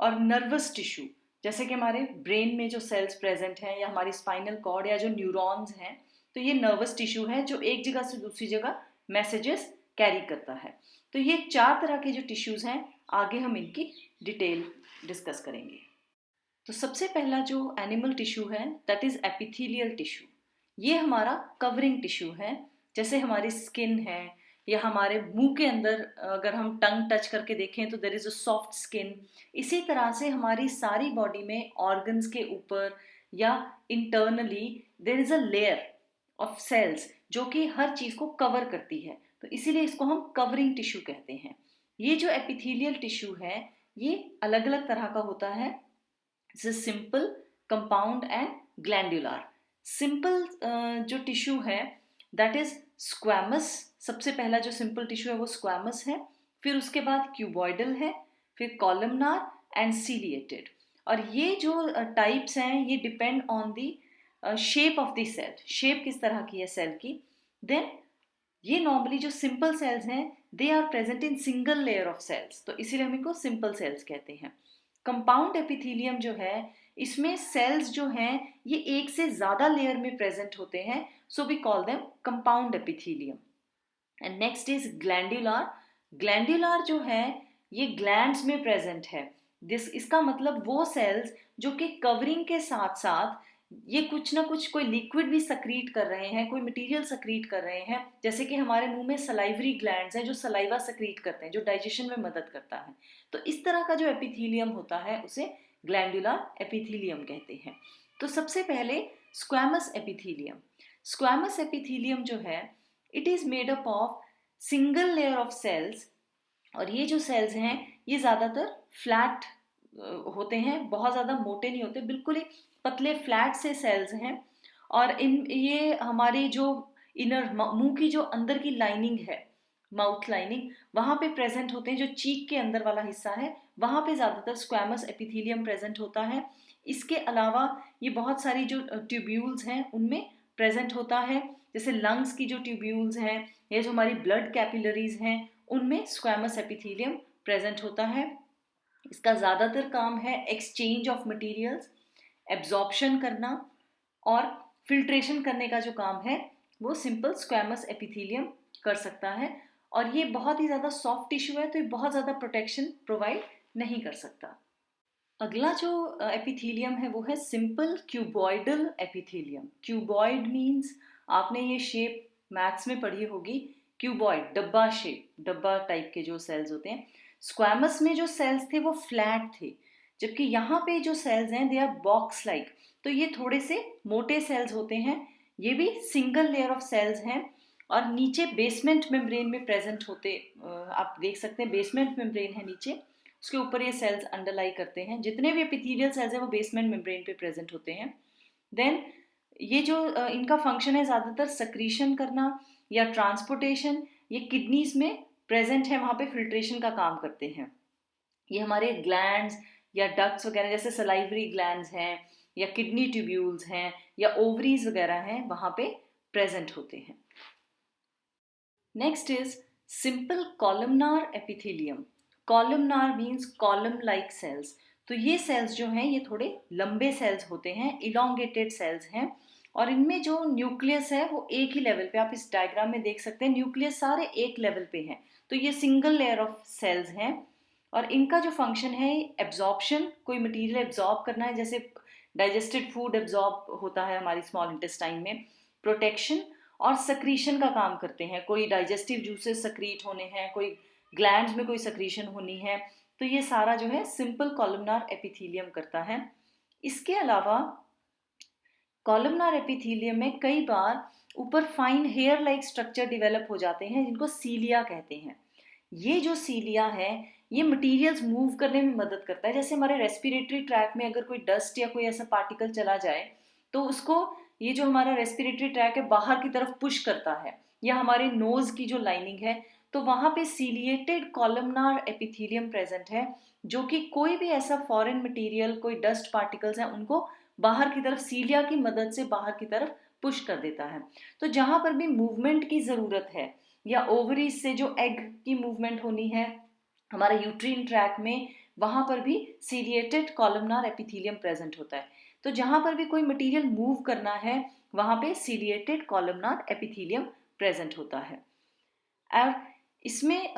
और नर्वस टिश्यू, जैसे कि हमारे ब्रेन में जो सेल्स प्रेजेंट हैं या हमारी स्पाइनल कॉर्ड या जो न्यूरॉन्स हैं, तो ये नर्वस टिश्यू है जो एक जगह से दूसरी जगह मैसेजेस कैरी करता है। तो ये 4 तरह के जो टिश्यूज हैं, आगे हम इनकी डिटेल डिस्कस करेंगे। तो सबसे पहला जो एनिमल टिश्यू है दैट इज एपिथेलियल टिश्यू। ये हमारा कवरिंग टिश्यू है, जैसे हमारी स्किन है या हमारे मुंह के अंदर अगर हम टंग टच करके देखें तो there is a soft skin. इसी तरह से हमारी सारी बॉडी में ऑर्गन्स के ऊपर या internally there is a layer of cells जो कि हर चीज को कवर करती है, तो इसीलिए इसको हम कवरिंग टिश्यू कहते हैं। ये जो एपिथेलियल टिश्यू है ये अलग अलग तरह का होता है, जैसे simple, compound and glandular. Simple जो टिश्यू है दैट इज स्क्वैमस। सबसे पहला जो सिंपल टिश्यू है वो स्क्वैमस है, फिर उसके बाद क्यूबॉइडल है, फिर कॉलमनार एंड सीलिएटेड। और ये जो टाइप्स हैं ये depend on the shape of the cell, shape किस तरह की है सेल की। देन ये नॉर्मली जो सिंपल सेल्स हैं they are present in single layer of cells, तो इसीलिए हम इनको सिंपल सेल्स कहते हैं। कंपाउंड एपिथेलियम जो है इसमें सेल्स जो हैं ये एक से ज्यादा लेयर में प्रेजेंट होते हैं, so we call them compound epithelium. And next is glandular. Glandular जो है ये ग्लैंड्स में प्रेजेंट है। इसका मतलब वो सेल्स जो कि कवरिंग के साथ साथ ये कुछ ना कुछ कोई लिक्विड भी सक्रीट कर रहे हैं, कोई मटेरियल सक्रीट कर रहे हैं, जैसे कि हमारे मुंह में सलाइवरी ग्लैंड्स हैं जो सलाइवा सक्रीट करते हैं, जो डाइजेशन में मदद करता है। तो इस तरह का जो एपिथेलियम होता है उसे ग्लैंडुलर एपिथेलियम कहते हैं। तो सबसे पहले स्क्वैमस एपिथेलियम। स्क्वैमस एपिथेलियम जो है it is made up of single layer of cells, और ये जो सेल्स हैं ये ज़्यादातर फ्लैट होते हैं, बहुत ज़्यादा मोटे नहीं होते, बिल्कुल ही पतले फ्लैट से सेल्स हैं। और इन ये हमारी जो इनर मुंह की जो अंदर की लाइनिंग है, माउथ लाइनिंग, वहाँ पे प्रेजेंट होते हैं। जो चीक के अंदर वाला हिस्सा है वहाँ पे ज़्यादातर स्क्वैमस एपिथेलियम प्रेजेंट होता है। इसके अलावा ये बहुत सारी जो ट्यूब्यूल्स हैं उनमें प्रेजेंट होता है, जैसे लंग्स की जो ट्यूब्यूल्स हैं या जो हमारी ब्लड कैपिलरीज हैं उनमें स्क्वैमस एपिथेलियम प्रेजेंट होता है। इसका ज़्यादातर काम है एक्सचेंज ऑफ मटेरियल्स, एब्जॉर्प्शन करना और फिल्ट्रेशन करने का जो काम है वो सिंपल स्क्वैमस एपिथेलियम कर सकता है। और ये बहुत ही ज़्यादा सॉफ्ट टिश्यू है तो ये बहुत ज़्यादा प्रोटेक्शन प्रोवाइड नहीं कर सकता। अगला जो एपिथेलियम है वो है simple cuboidal epithelium. Cuboid means आपने ये शेप मैथ्स में पढ़ी होगी, क्यूबॉइड डब्बा शेप, डब्बा टाइप के जो सेल्स होते हैं। स्क्वैमस में जो सेल्स थे वो फ्लैट थे, जबकि यहाँ पे जो सेल्स हैं दे आर बॉक्स लाइक, तो ये थोड़े से मोटे सेल्स होते हैं। ये भी सिंगल लेयर ऑफ सेल्स हैं और नीचे बेसमेंट मेम्ब्रेन में प्रेजेंट होते, आप देख सकते हैं बेसमेंट मेम्ब्रेन है नीचे, उसके ऊपर ये सेल्स अंडरलाई करते हैं। जितने भी एपिथेलियल सेल्स हैं वो बेसमेंट मेम्ब्रेन पे प्रेजेंट होते हैं। देन ये जो इनका फंक्शन है ज़्यादातर सक्रीशन करना या ट्रांसपोर्टेशन, ये किडनीज में प्रेजेंट है, वहाँ पे फिल्ट्रेशन का काम करते हैं। ये हमारे ग्लैंड्स या डक्ट्स वगैरह जैसे सलाइवरी ग्लैंड्स हैं या किडनी ट्यूब्यूल्स हैं या ओवरीज वगैरह हैं वहाँ पे प्रेजेंट होते हैं। Next is simple columnar epithelium. Columnar means column like cells. तो ये सेल्स जो हैं ये थोड़े लंबे सेल्स होते हैं, इलोंगेटेड सेल्स हैं, और इनमें जो न्यूक्लियस है वो एक ही लेवल पे, आप इस डायग्राम में देख सकते हैं न्यूक्लियस सारे एक लेवल पे हैं। तो ये सिंगल लेयर ऑफ सेल्स हैं और इनका जो फंक्शन है एब्जॉर्प्शन, कोई मटेरियल एब्जॉर्ब करना है, जैसे डाइजेस्टेड फूड एब्जॉर्ब होता है हमारी स्मॉल इंटेस्टाइन में, प्रोटेक्शन और सक्रीशन का काम करते हैं। कोई डाइजेस्टिव जूसेस सक्रीट होने हैं, कोई ग्लैंड्स में कोई सक्रीशन होनी है, तो ये सारा जो है सिंपल कॉलमनार एपिथेलियम करता है। इसके अलावा कॉलमनार एपिथेलियम में कई बार ऊपर fine hair like structure develop हो जाते हैं जिनको सीलिया कहते हैं। ये जो सीलिया है ये मटेरियल्स मूव करने में मदद करता है। जैसे हमारे रेस्पिरेटरी ट्रैक में अगर कोई डस्ट या कोई ऐसा पार्टिकल चला जाए तो उसको ये जो हमारा रेस्पिरेटरी ट्रैक है बाहर की तरफ पुश करता है, या हमारे नोज की जो लाइनिंग है तो वहां पे सीलिएटेड कॉलमनार एपिथेलियम प्रेजेंट है, जो कि कोई भी ऐसा फॉरेन मटेरियल, कोई डस्ट पार्टिकल्स हैं उनको बाहर की तरफ सीलिया की मदद से बाहर की तरफ पुश कर देता है। तो जहां पर भी मूवमेंट की जरूरत है या ओवरीज से जो एग की मूवमेंट होनी है हमारे यूट्रीन ट्रैक में, वहां पर भी सीलिएटेड कॉलमनार एपिथेलियम प्रेजेंट होता है। तो जहां पर भी कोई मटेरियल मूव करना है वहां पे सीलिएटेड कॉलमनार एपिथेलियम प्रेजेंट होता है। और इसमें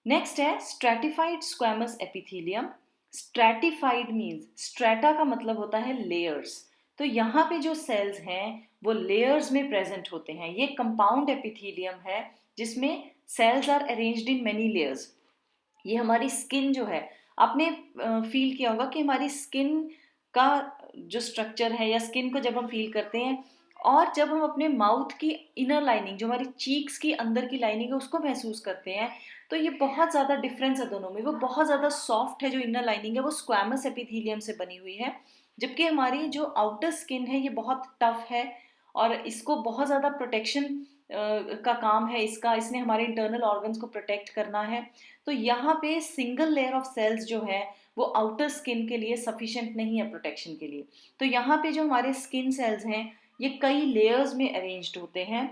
नेक्स्ट है stratified squamous epithelium. Stratified means, strata का मतलब होता है लेयर्स, तो यहाँ पे जो सेल्स हैं वो लेयर्स में प्रेजेंट होते हैं। ये कंपाउंड एपिथेलियम है जिसमें cells are arranged in many layers. ये हमारी स्किन जो है, आपने फील किया होगा कि हमारी स्किन का जो स्ट्रक्चर है या स्किन को जब हम फील करते हैं और जब हम अपने माउथ की इनर लाइनिंग, जो हमारी चीक्स की अंदर की लाइनिंग है उसको महसूस करते हैं, तो ये बहुत ज़्यादा डिफरेंस है दोनों में। वो बहुत ज़्यादा सॉफ्ट है, जो इनर लाइनिंग है वो स्क्वैमस एपिथेलियम से बनी हुई है, जबकि हमारी जो आउटर स्किन है ये बहुत टफ है और इसको बहुत ज़्यादा प्रोटेक्शन का काम है इसका, इसने हमारे इंटरनल ऑर्गन्स को प्रोटेक्ट करना है। तो यहाँ पे सिंगल लेयर ऑफ सेल्स जो है वो आउटर स्किन के लिए सफिशिएंट नहीं है प्रोटेक्शन के लिए। तो यहाँ पे जो हमारे स्किन सेल्स हैं ये कई लेयर्स में अरेंज्ड होते हैं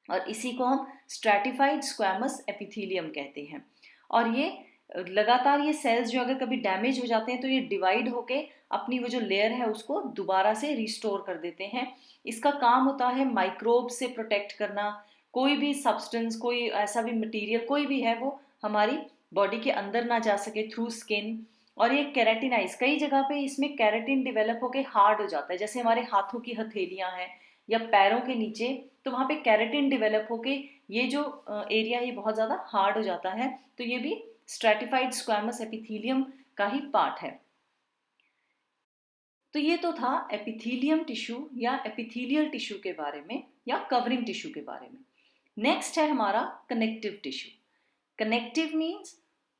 और इसी को हम स्ट्रैटिफाइड स्क्वैमस एपिथेलियम कहते हैं। और ये लगातार ये सेल्स जो अगर कभी डैमेज हो जाते हैं तो ये डिवाइड होके अपनी वो जो लेयर है उसको दोबारा से रिस्टोर कर देते हैं। इसका काम होता है माइक्रोब से प्रोटेक्ट करना, कोई भी सब्सटेंस, कोई ऐसा भी मटेरियल कोई भी है वो हमारी बॉडी के अंदर ना जा सके थ्रू स्किन। और ये केराटिनाइज, कई जगह पे इसमें केराटिन डेवलप होके हार्ड हो जाता है, जैसे हमारे हाथों की हथेलियां हैं या पैरों के नीचे, तो वहाँ पे केराटिन डेवलप होके ये जो एरिया ये बहुत ज़्यादा हार्ड हो जाता है। तो ये भी स्ट्रैटिफाइड स्क्वैमस एपिथेलियम का ही पार्ट है। तो ये तो था एपिथेलियम टिश्यू या एपिथेलियल टिश्यू के बारे में या कवरिंग टिश्यू के बारे में। नेक्स्ट है हमारा कनेक्टिव टिश्यू। कनेक्टिव मीन्स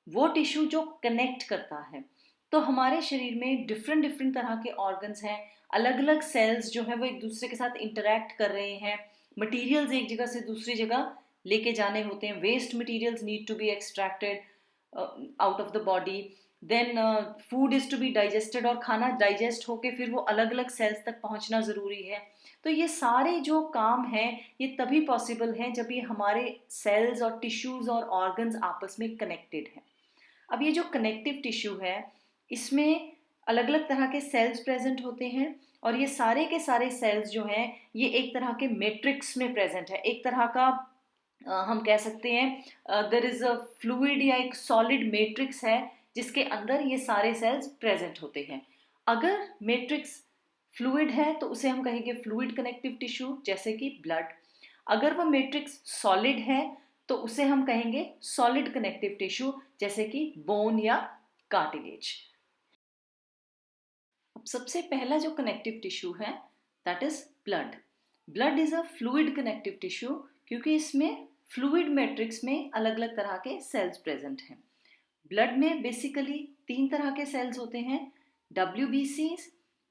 वो टिश्यू जो कनेक्ट करता है। तो हमारे शरीर में डिफरेंट डिफरेंट तरह के ऑर्गन्स हैं, अलग अलग सेल्स जो है वो एक दूसरे के साथ इंटरैक्ट कर रहे हैं, मटीरियल्स एक जगह से दूसरी जगह लेके जाने होते हैं, waste materials need to be extracted out of the body, then food is to be digested, और खाना डाइजेस्ट होके फिर वो अलग अलग सेल्स तक पहुंचना ज़रूरी है। तो ये सारे जो काम हैं ये तभी पॉसिबल हैं जब ये हमारे सेल्स और टिश्यूज़ और ऑर्गन्स आपस में कनेक्टेड हैं। अब ये जो कनेक्टिव टिश्यू है इसमें अलग अलग तरह के सेल्स प्रेजेंट होते हैं और ये सारे के सारे सेल्स जो हैं ये एक तरह के मैट्रिक्स में प्रेजेंट है। एक तरह का हम कह सकते हैं देयर इज अ फ्लूइड या एक सॉलिड मैट्रिक्स है जिसके अंदर ये सारे सेल्स प्रेजेंट होते हैं। अगर मैट्रिक्स फ्लूइड है तो उसे हम कहेंगे फ्लूइड कनेक्टिव टिश्यू, जैसे कि ब्लड। अगर वो मैट्रिक्स सॉलिड है तो उसे हम कहेंगे सॉलिड कनेक्टिव टिश्यू, जैसे कि बोन या कार्टिलेज। अब सबसे पहला जो कनेक्टिव टिश्यू है that is blood. Blood is a fluid connective tissue क्योंकि इसमें फ्लूइड मैट्रिक्स में अलग अलग तरह के सेल्स प्रेजेंट हैं। ब्लड में बेसिकली 3 तरह के सेल्स होते हैं, WBCs,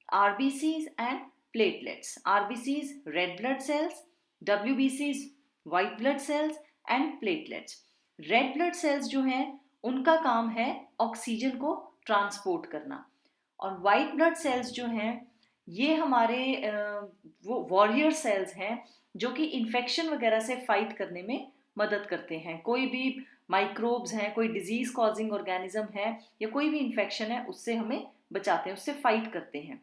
RBCs and platelets. RBCs red blood cells, WBCs white blood cells and platelets. Red blood cells जो हैं उनका काम है ऑक्सीजन को ट्रांसपोर्ट करना, और वाइट ब्लड सेल्स जो हैं ये हमारे वो वॉरियर सेल्स हैं जो कि इन्फेक्शन वगैरह से फाइट करने में मदद करते हैं। कोई भी माइक्रोब्स हैं, कोई डिजीज कॉजिंग ऑर्गेनिज्म है या कोई भी इन्फेक्शन है उससे हमें बचाते हैं, उससे फाइट करते हैं।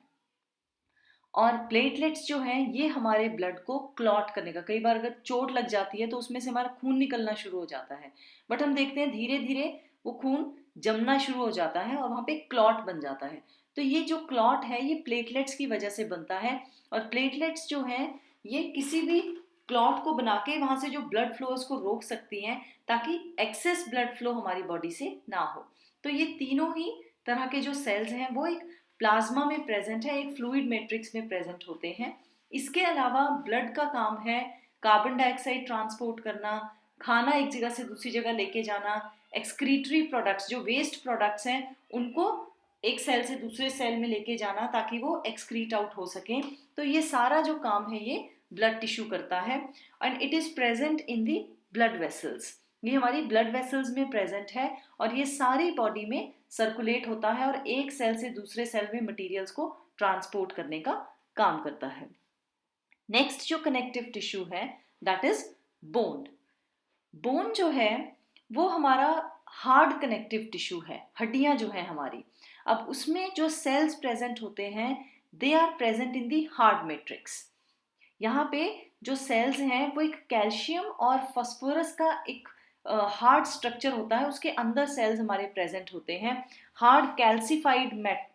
और प्लेटलेट्स जो हैं ये हमारे ब्लड को क्लॉट करने का, कई बार अगर चोट लग जाती है तो उसमें से हमारा खून निकलना शुरू हो जाता है, बट हम देखते हैं धीरे धीरे वो खून जमना शुरू हो जाता है और वहाँ पे क्लॉट बन जाता है। तो ये जो क्लॉट है ये प्लेटलेट्स की वजह से बनता है, और प्लेटलेट्स जो हैं ये किसी भी क्लॉट को बना के वहाँ से जो ब्लड फ्लो उसको रोक सकती हैं ताकि एक्सेस ब्लड फ्लो हमारी बॉडी से ना हो। तो ये तीनों ही तरह के जो सेल्स हैं वो एक प्लाज्मा में प्रेजेंट है, एक फ्लूइड मैट्रिक्स में प्रेजेंट होते हैं। इसके अलावा ब्लड का काम है कार्बन डाइऑक्साइड ट्रांसपोर्ट करना, खाना एक जगह से दूसरी जगह लेके जाना, एक्सक्रीटरी प्रोडक्ट्स जो वेस्ट प्रोडक्ट्स हैं उनको एक सेल से दूसरे सेल में लेके जाना ताकि वो एक्सक्रीट आउट हो सके। तो ये सारा जो काम है ये ब्लड टिश्यू करता है and it is present in the blood vessels. ये हमारी ब्लड वेसल्स में प्रेजेंट है और ये सारी बॉडी में सर्कुलेट होता है और एक सेल से दूसरे सेल में मटेरियल्स को ट्रांसपोर्ट करने का काम करता है। नेक्स्ट जो कनेक्टिव टिश्यू है दैट इज बोन। बोन जो है वो हमारा हार्ड कनेक्टिव टिश्यू है, हड्डियां जो है हमारी। अब उसमें जो सेल्स प्रेजेंट होते हैं they are present in the hard matrix. यहाँ पे जो सेल्स हैं वो एक कैल्शियम और फास्फोरस का एक हार्ड स्ट्रक्चर होता है, उसके अंदर सेल्स हमारे प्रेजेंट होते हैं। हार्ड कैल्सिफाइड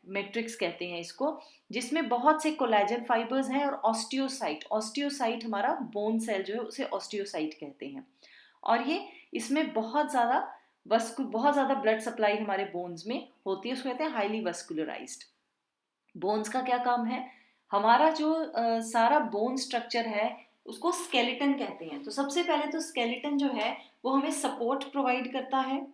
मैट्रिक्स कहते हैं इसको, जिसमें बहुत से कोलेजन फाइबर्स हैं और ऑस्टियोसाइट, ऑस्टियोसाइट हमारा बोन सेल जो है उसे ऑस्टियोसाइट कहते हैं। और ये इसमें बहुत ज़्यादा ब्लड सप्लाई हमारे बोन्स में होती है, उसको कहते हैं हाईली वस्कुलराइज्ड। बोन्स का क्या काम है, हमारा जो सारा बोन स्ट्रक्चर है उसको स्केलेटन कहते हैं। तो सबसे पहले तो स्केलेटन जो है वो हमें सपोर्ट प्रोवाइड करता है,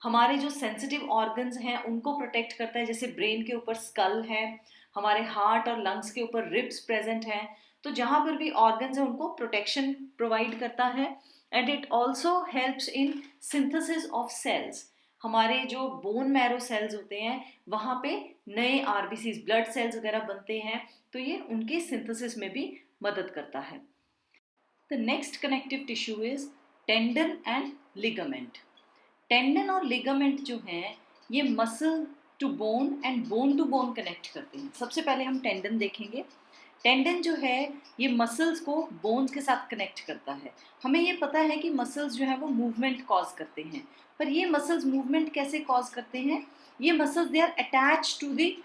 हमारे जो सेंसिटिव ऑर्गन्स हैं उनको प्रोटेक्ट करता है, जैसे ब्रेन के ऊपर स्कल है, हमारे हार्ट और लंग्स के ऊपर रिब्स प्रेजेंट हैं, तो जहाँ पर भी ऑर्गन्स हैं उनको प्रोटेक्शन प्रोवाइड करता है। And it also helps in synthesis of cells. हमारे जो बोन मैरो सेल्स होते हैं वहाँ पे नए आरबीसीज ब्लड सेल्स वगैरह बनते हैं, तो ये उनके सिंथेसिस में भी मदद करता है। The next connective tissue is tendon and ligament. Tendon और लिगामेंट जो हैं ये muscle to bone and bone to bone connect करते हैं। सबसे पहले हम टेंडन देखेंगे। टेंडन जो है ये मसल्स को बोन्स के साथ कनेक्ट करता है। हमें ये पता है कि मसल्स जो है वो मूवमेंट कॉज करते हैं, पर ये मसल्स मूवमेंट कैसे कॉज करते हैं, ये muscles they are attach to the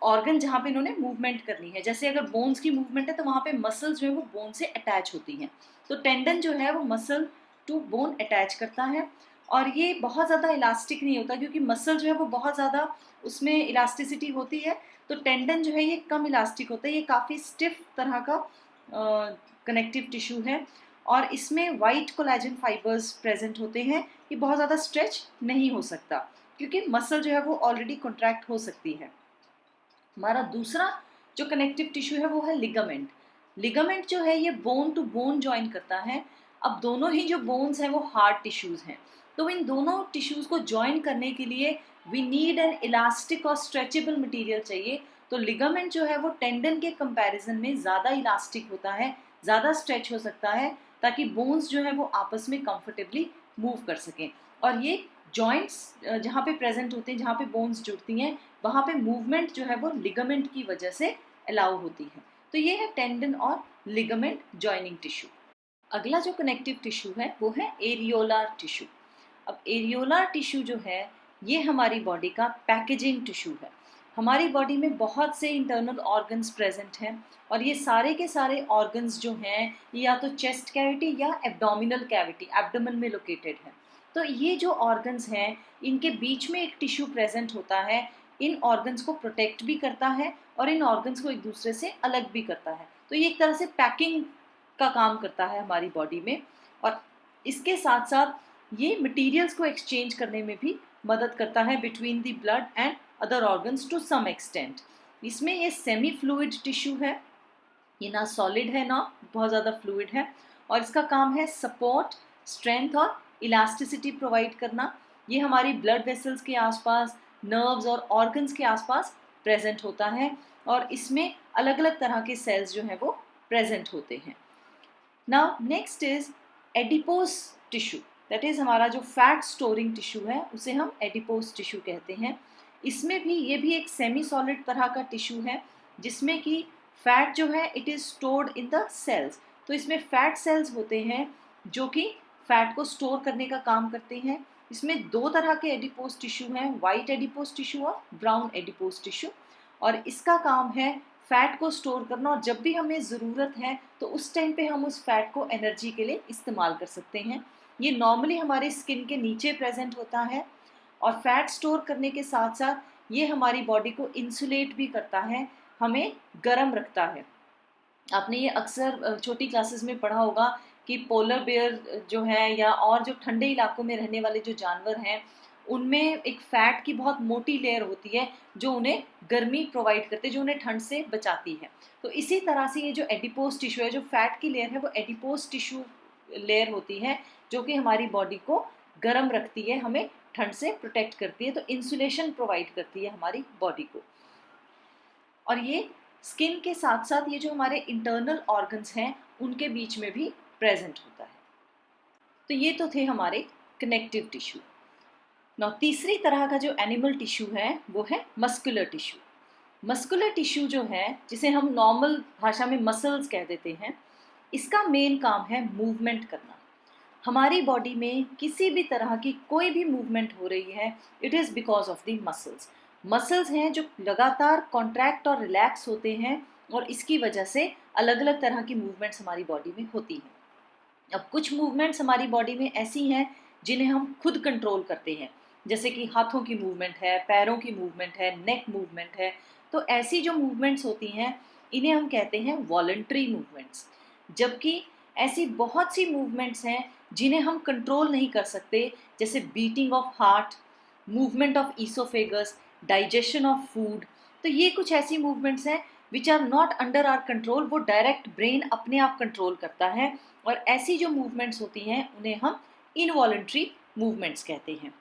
organ जहाँ पे इन्होंने मूवमेंट करनी है। जैसे अगर बोन्स की मूवमेंट है तो वहाँ पे मसल्स जो है वो बोन से अटैच होती हैं, तो टेंडन जो है वो मसल टू बोन अटैच करता है। और ये बहुत ज़्यादा इलास्टिक नहीं होता क्योंकि मसल जो है वो बहुत ज़्यादा उसमें इलास्टिसिटी होती है, तो टेंडन जो है ये कम इलास्टिक होता है, ये काफ़ी स्टिफ तरह का कनेक्टिव टिश्यू है और इसमें वाइट कोलेजन फाइबर्स प्रेजेंट होते हैं। ये बहुत ज़्यादा स्ट्रेच नहीं हो सकता क्योंकि मसल जो है वो ऑलरेडी कॉन्ट्रैक्ट हो सकती है। हमारा दूसरा जो कनेक्टिव टिश्यू है वो है लिगामेंट। लिगामेंट जो है ये बोन टू बोन ज्वाइन करता है। अब दोनों ही जो बोन्स हैं वो हार्ड टिश्यूज़ हैं, तो इन दोनों टिश्यूज़ को ज्वाइन करने के लिए वी नीड एन इलास्टिक और स्ट्रेचेबल मटेरियल चाहिए। तो लिगामेंट जो है वो टेंडन के कंपैरिजन में ज़्यादा इलास्टिक होता है, ज़्यादा स्ट्रेच हो सकता है ताकि बोन्स जो है वो आपस में कंफर्टेबली मूव कर सकें। और ये जॉइंट्स जहाँ पे प्रेजेंट होते हैं, जहाँ पे बोन्स जुड़ती हैं, वहाँ पे मूवमेंट जो है वो लिगामेंट की वजह से अलाउ होती है। तो ये है टेंडन और लिगामेंट जॉइनिंग टिश्यू। अगला जो कनेक्टिव टिश्यू है वो है एरियोलार टिश्यू। अब एरियोलार टिश्यू जो है ये हमारी बॉडी का पैकेजिंग टिश्यू है। हमारी बॉडी में बहुत से इंटरनल ऑर्गन्स प्रेजेंट हैं और ये सारे के सारे ऑर्गन्स जो हैं ये या तो चेस्ट कैविटी या एब्डोमिनल कैविटी, एब्डोमेन में लोकेटेड है। तो ये जो ऑर्गन्स हैं इनके बीच में एक टिश्यू प्रेजेंट होता है, इन ऑर्गन्स को प्रोटेक्ट भी करता है और इन ऑर्गन्स को एक दूसरे से अलग भी करता है। तो ये एक तरह से पैकिंग का काम करता है हमारी बॉडी में, और इसके साथ साथ ये मटेरियल्स को एक्सचेंज करने में भी मदद करता है between the blood and other organs to some extent. इसमें ये सेमी फ्लूइड टिश्यू है, ये ना सॉलिड है ना बहुत ज़्यादा फ्लूइड है, और इसका काम है सपोर्ट, स्ट्रेंथ और इलास्टिसिटी प्रोवाइड करना। ये हमारी ब्लड वेसल्स के आसपास, नर्व्स और ऑर्गन्स के आसपास प्रेजेंट होता है और इसमें अलग अलग तरह के सेल्स जो हैं वो प्रेजेंट होते हैं। Now next is adipose tissue, that is हमारा जो फैट स्टोरिंग टिश्यू है उसे हम एडिपोज टिश्यू कहते हैं। इसमें भी ये भी एक सेमी सॉलिड तरह का टिश्यू है जिसमें कि फैट जो है it is stored in the cells. तो इसमें फैट सेल्स होते हैं जो कि फैट को स्टोर करने का काम करते हैं। इसमें दो तरह के एडिपोज टिश्यू हैं, वाइट एडिपोज टिश्यू और ब्राउन एडिपोज टिश्यू, और इसका काम है फैट को स्टोर करना, और जब भी हमें ज़रूरत है तो उस टाइम पे हम उस फैट को एनर्जी के लिए इस्तेमाल कर सकते हैं। ये नॉर्मली हमारे स्किन के नीचे प्रेजेंट होता है और फैट स्टोर करने के साथ साथ ये हमारी बॉडी को इंसुलेट भी करता है, हमें गर्म रखता है। आपने ये अक्सर छोटी क्लासेस में पढ़ा होगा कि पोलर बेयर जो है या और जो ठंडे इलाकों में रहने वाले जो जानवर हैं, उनमें एक फैट की बहुत मोटी लेयर होती है जो उन्हें गर्मी प्रोवाइड करती है, जो उन्हें ठंड से बचाती है। तो इसी तरह से ये जो एडिपोज टिश्यू है, जो फैट की लेयर है, वो एडिपोज टिश्यू लेयर होती है जो कि हमारी बॉडी को गर्म रखती है, हमें ठंड से प्रोटेक्ट करती है, तो इंसुलेशन प्रोवाइड करती है हमारी बॉडी को। और ये स्किन के साथ साथ ये जो हमारे इंटरनल ऑर्गन्स हैं उनके बीच में भी प्रेजेंट होता है। तो ये तो थे हमारे कनेक्टिव टिश्यू। नौ तीसरी तरह का जो एनिमल टिश्यू है वो है मस्कुलर टिश्यू। मस्कुलर टिश्यू जो है, जिसे हम नॉर्मल भाषा में मसल्स कह देते हैं, इसका मेन काम है मूवमेंट करना। हमारी बॉडी में किसी भी तरह की कोई भी मूवमेंट हो रही है, it is because of the muscles. Muscles हैं जो लगातार कॉन्ट्रैक्ट और रिलैक्स होते हैं, और इसकी वजह से अलग अलग तरह की मूवमेंट्स हमारी बॉडी में होती हैं। अब कुछ मूवमेंट्स हमारी बॉडी में ऐसी हैं जिन्हें हम खुद कंट्रोल करते हैं, जैसे कि हाथों की मूवमेंट है, पैरों की मूवमेंट है, नेक मूवमेंट है। तो ऐसी जो मूवमेंट्स होती हैं इन्हें हम कहते हैं वॉलंटरी मूवमेंट्स। जबकि ऐसी बहुत सी मूवमेंट्स हैं जिन्हें हम कंट्रोल नहीं कर सकते, जैसे beating of heart, movement of oesophagus, digestion of food. तो ये कुछ ऐसी मूवमेंट्स हैं which are not under our control, वो डायरेक्ट ब्रेन अपने आप कंट्रोल करता है। और ऐसी जो मूवमेंट्स होती हैं उन्हें हम इनवॉलंटरी मूवमेंट्स कहते हैं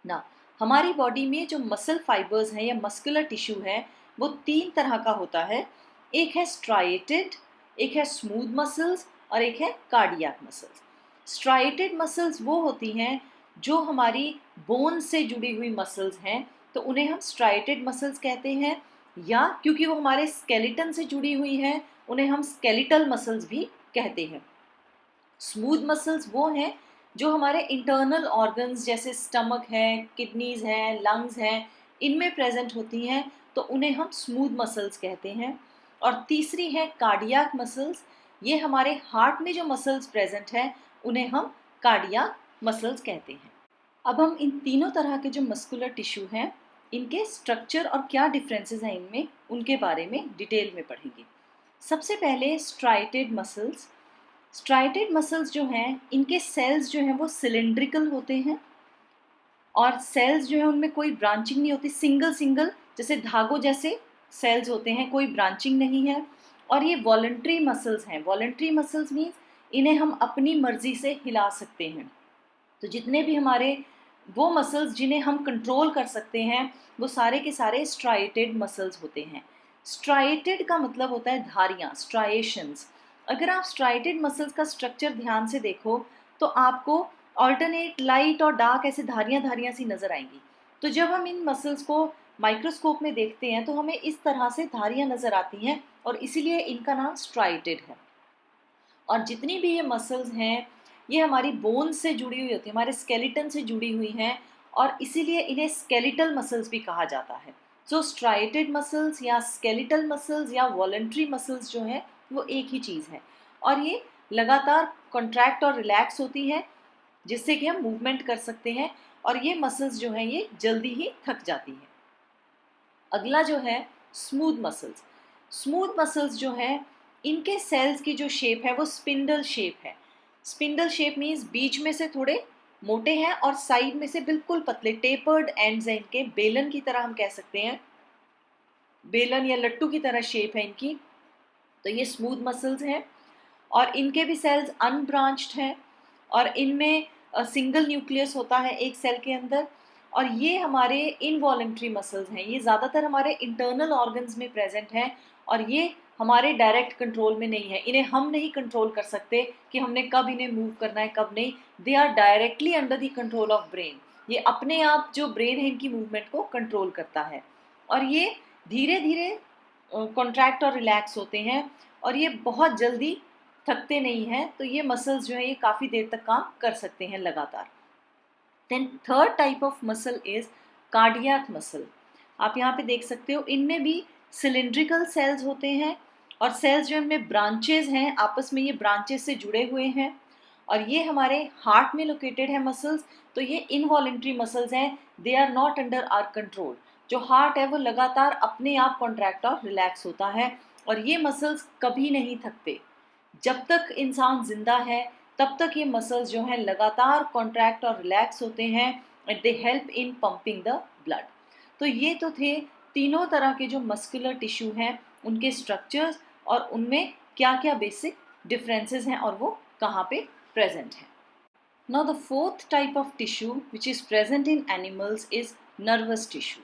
ना। हमारी बॉडी में जो मसल फाइबर्स हैं या मस्कुलर टिश्यू है, वो तीन तरह का होता है। एक है स्ट्राइएटेड, एक है स्मूथ मसल्स, और एक है कार्डियक मसल्स। स्ट्राइएटेड मसल्स वो होती हैं जो हमारी बोन से जुड़ी हुई मसल्स हैं, तो उन्हें हम स्ट्राइएटेड मसल्स कहते हैं, या क्योंकि वो हमारे स्केलेटन से जुड़ी हुई हैं उन्हें हम स्केलेटल मसल्स भी कहते हैं। स्मूथ मसल्स वो हैं जो हमारे इंटरनल ऑर्गन्स जैसे स्टमक है, किडनीज हैं, लंग्स हैं, इनमें प्रेजेंट होती हैं, तो उन्हें हम स्मूथ मसल्स कहते हैं। और तीसरी है कार्डियक मसल्स। ये हमारे हार्ट में जो मसल्स प्रेजेंट हैं उन्हें हम कार्डियक मसल्स कहते हैं। अब हम इन तीनों तरह के जो मस्कुलर टिश्यू हैं, इनके स्ट्रक्चर और क्या डिफरेंसेस हैं इनमें, उनके बारे में डिटेल में पढ़ेंगे। सबसे पहले स्ट्राइएटेड मसल्स। स्ट्राइएटेड मसल्स जो हैं, इनके सेल्स जो हैं वो सिलेंड्रिकल होते हैं, और सेल्स जो है उनमें कोई ब्रांचिंग नहीं होती, सिंगल सिंगल जैसे धागों जैसे सेल्स होते हैं, कोई ब्रांचिंग नहीं है। और ये वॉलंटरी मसल्स हैं। वॉलंटरी मसल्स मीन्स इन्हें हम अपनी मर्जी से हिला सकते हैं। तो जितने भी हमारे वो मसल्स जिन्हें हम कंट्रोल कर सकते हैं, वो सारे के सारे स्ट्राइएटेड मसल्स होते हैं। स्ट्राइएटेड का मतलब होता है धारियाँ, स्ट्राइएशंस। अगर आप स्ट्राइएटेड मसल्स का स्ट्रक्चर ध्यान से देखो तो आपको ऑल्टरनेट लाइट और डार्क ऐसे धारियाँ धारियाँ सी नज़र आएंगी। तो जब हम इन मसल्स को माइक्रोस्कोप में देखते हैं तो हमें इस तरह से धारियाँ नज़र आती हैं, और इसीलिए इनका नाम स्ट्राइएटेड है। और जितनी भी ये मसल्स हैं ये हमारी बोन से जुड़ी हुई होती है, हमारे स्केलेटन से जुड़ी हुई हैं, और इसीलिए इन्हें स्केलेटल मसल्स भी कहा जाता है। सो स्ट्राइएटेड मसल्स या स्केलेटल मसल्स या वॉलंटरी मसल्स जो हैं वो एक ही चीज़ है, और ये लगातार कॉन्ट्रैक्ट और रिलैक्स होती है जिससे कि हम मूवमेंट कर सकते हैं, और ये मसल्स जो हैं ये जल्दी ही थक जाती हैं। अगला जो है स्मूथ मसल्स। स्मूथ मसल्स जो हैं इनके सेल्स की जो शेप है वो स्पिंडल शेप है। स्पिंडल शेप मीन्स बीच में से थोड़े मोटे हैं और साइड में से बिल्कुल पतले, टेपर्ड एंड्स हैं इनके, बेलन की तरह हम कह सकते हैं, बेलन या लट्टू की तरह शेप है इनकी। तो ये स्मूथ मसल्स हैं, और इनके भी सेल्स अनब्रांच्ड हैं, और इनमें सिंगल न्यूक्लियस होता है एक सेल के अंदर। और ये हमारे इनवॉलंटरी मसल्स हैं, ये ज़्यादातर हमारे इंटरनल ऑर्गन्स में प्रेजेंट हैं, और ये हमारे डायरेक्ट कंट्रोल में नहीं है। इन्हें हम नहीं कंट्रोल कर सकते कि हमने कब इन्हें मूव करना है कब नहीं। They are directly under the control of brain. ये अपने आप जो ब्रेन है इनकी मूवमेंट को कंट्रोल करता है, और ये धीरे धीरे कॉन्ट्रैक्ट और रिलैक्स होते हैं, और ये बहुत जल्दी थकते नहीं हैं। तो ये मसल्स जो है ये काफ़ी देर तक काम कर सकते हैं लगातार। Then third type of muscle is cardiac muscle. आप यहाँ पे देख सकते हो इनमें भी सिलिंड्रिकल सेल्स होते हैं, और सेल्स जो इनमें ब्रांचेज हैं, आपस में ये ब्रांचेज से जुड़े हुए हैं, और ये हमारे हार्ट में लोकेटेड है मसल्स। तो ये इनवॉलंटरी मसल्स हैं, they are not under our control. जो हार्ट है वो लगातार अपने आप कॉन्ट्रैक्ट और रिलैक्स होता है और ये मसल्स कभी नहीं थकते। जब तक इंसान जिंदा है तब तक ये मसल्स जो हैं लगातार कॉन्ट्रैक्ट और रिलैक्स होते हैं and they help in pumping the blood. तो ये तो थे तीनों तरह के जो मस्कुलर टिश्यू हैं उनके स्ट्रक्चर्स और उनमें क्या क्या बेसिक डिफरेंसेस हैं और वो कहाँ पे प्रेजेंट हैं। Now the fourth type of tissue which is present in animals is nervous tissue.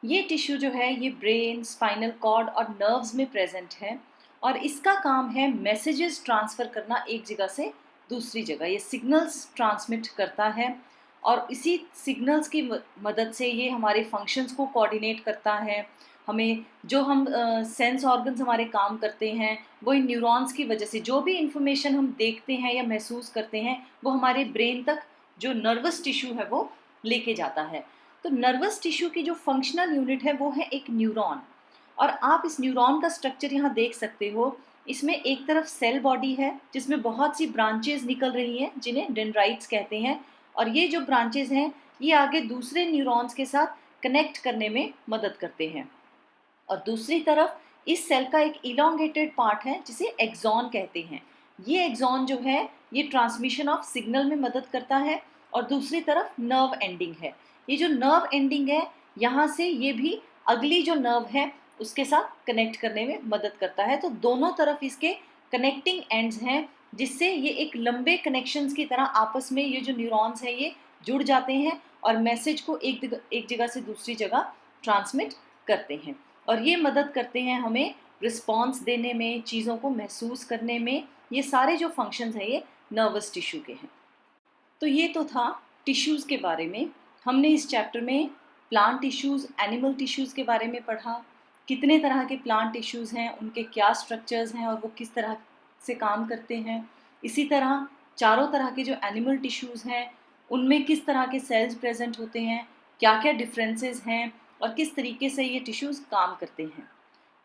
ये टिश्यू जो है ये ब्रेन, स्पाइनल कॉर्ड और नर्व्स में प्रेजेंट है और इसका काम है मैसेजेस ट्रांसफ़र करना एक जगह से दूसरी जगह। ये सिग्नल्स ट्रांसमिट करता है और इसी सिग्नल्स की मदद से ये हमारे फंक्शंस को कोऑर्डिनेट करता है। हमें जो हम सेंस ऑर्गन्स हमारे काम करते हैं वो इन न्यूरॉन्स की वजह से जो भी इंफॉर्मेशन हम देखते हैं या महसूस करते हैं वो हमारे ब्रेन तक जो नर्वस टिश्यू है वो लेके जाता है। तो नर्वस टिश्यू की जो फंक्शनल यूनिट है वो है एक न्यूरॉन और आप इस न्यूरॉन का स्ट्रक्चर यहाँ देख सकते हो। इसमें एक तरफ सेल बॉडी है जिसमें बहुत सी ब्रांचेज निकल रही हैं जिन्हें डेंड्राइट्स कहते हैं और ये जो ब्रांचेज हैं ये आगे दूसरे न्यूरॉन्स के साथ कनेक्ट करने में मदद करते हैं। और दूसरी तरफ इस सेल का एक इलोंगेटेड पार्ट है जिसे एक्सॉन कहते हैं। ये एक्सॉन जो है ये ट्रांसमिशन ऑफ सिग्नल में मदद करता है और दूसरी तरफ नर्व एंडिंग है। ये जो नर्व एंडिंग है यहाँ से ये भी अगली जो नर्व है उसके साथ कनेक्ट करने में मदद करता है। तो दोनों तरफ इसके कनेक्टिंग एंड्स हैं जिससे ये एक लंबे कनेक्शंस की तरह आपस में ये जो न्यूरॉन्स हैं ये जुड़ जाते हैं और मैसेज को एक जगह से दूसरी जगह ट्रांसमिट करते हैं और ये मदद करते हैं हमें रिस्पॉन्स देने में, चीज़ों को महसूस करने में। ये सारे जो फंक्शंस हैं ये नर्वस टिश्यू के हैं। तो ये तो था टिश्यूज़ के बारे में। हमने इस चैप्टर में प्लांट टिश्यूज़, एनिमल टिश्यूज़ के बारे में पढ़ा। कितने तरह के प्लांट टिश्यूज़ हैं, उनके क्या स्ट्रक्चर्स हैं और वो किस तरह से काम करते हैं। इसी तरह चारों तरह के जो एनिमल टिश्यूज़ हैं उनमें किस तरह के सेल्स प्रेजेंट होते हैं, क्या क्या डिफरेंसेस हैं और किस तरीके से ये टिश्यूज़ काम करते हैं।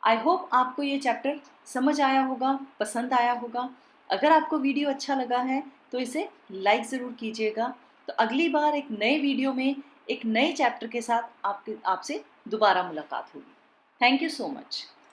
आई होप आपको ये चैप्टर समझ आया होगा, पसंद आया होगा। अगर आपको वीडियो अच्छा लगा है तो इसे लाइक ज़रूर कीजिएगा। तो अगली बार एक नए वीडियो में एक नए चैप्टर के साथ आपसे दोबारा मुलाकात होगी। Thank you so much.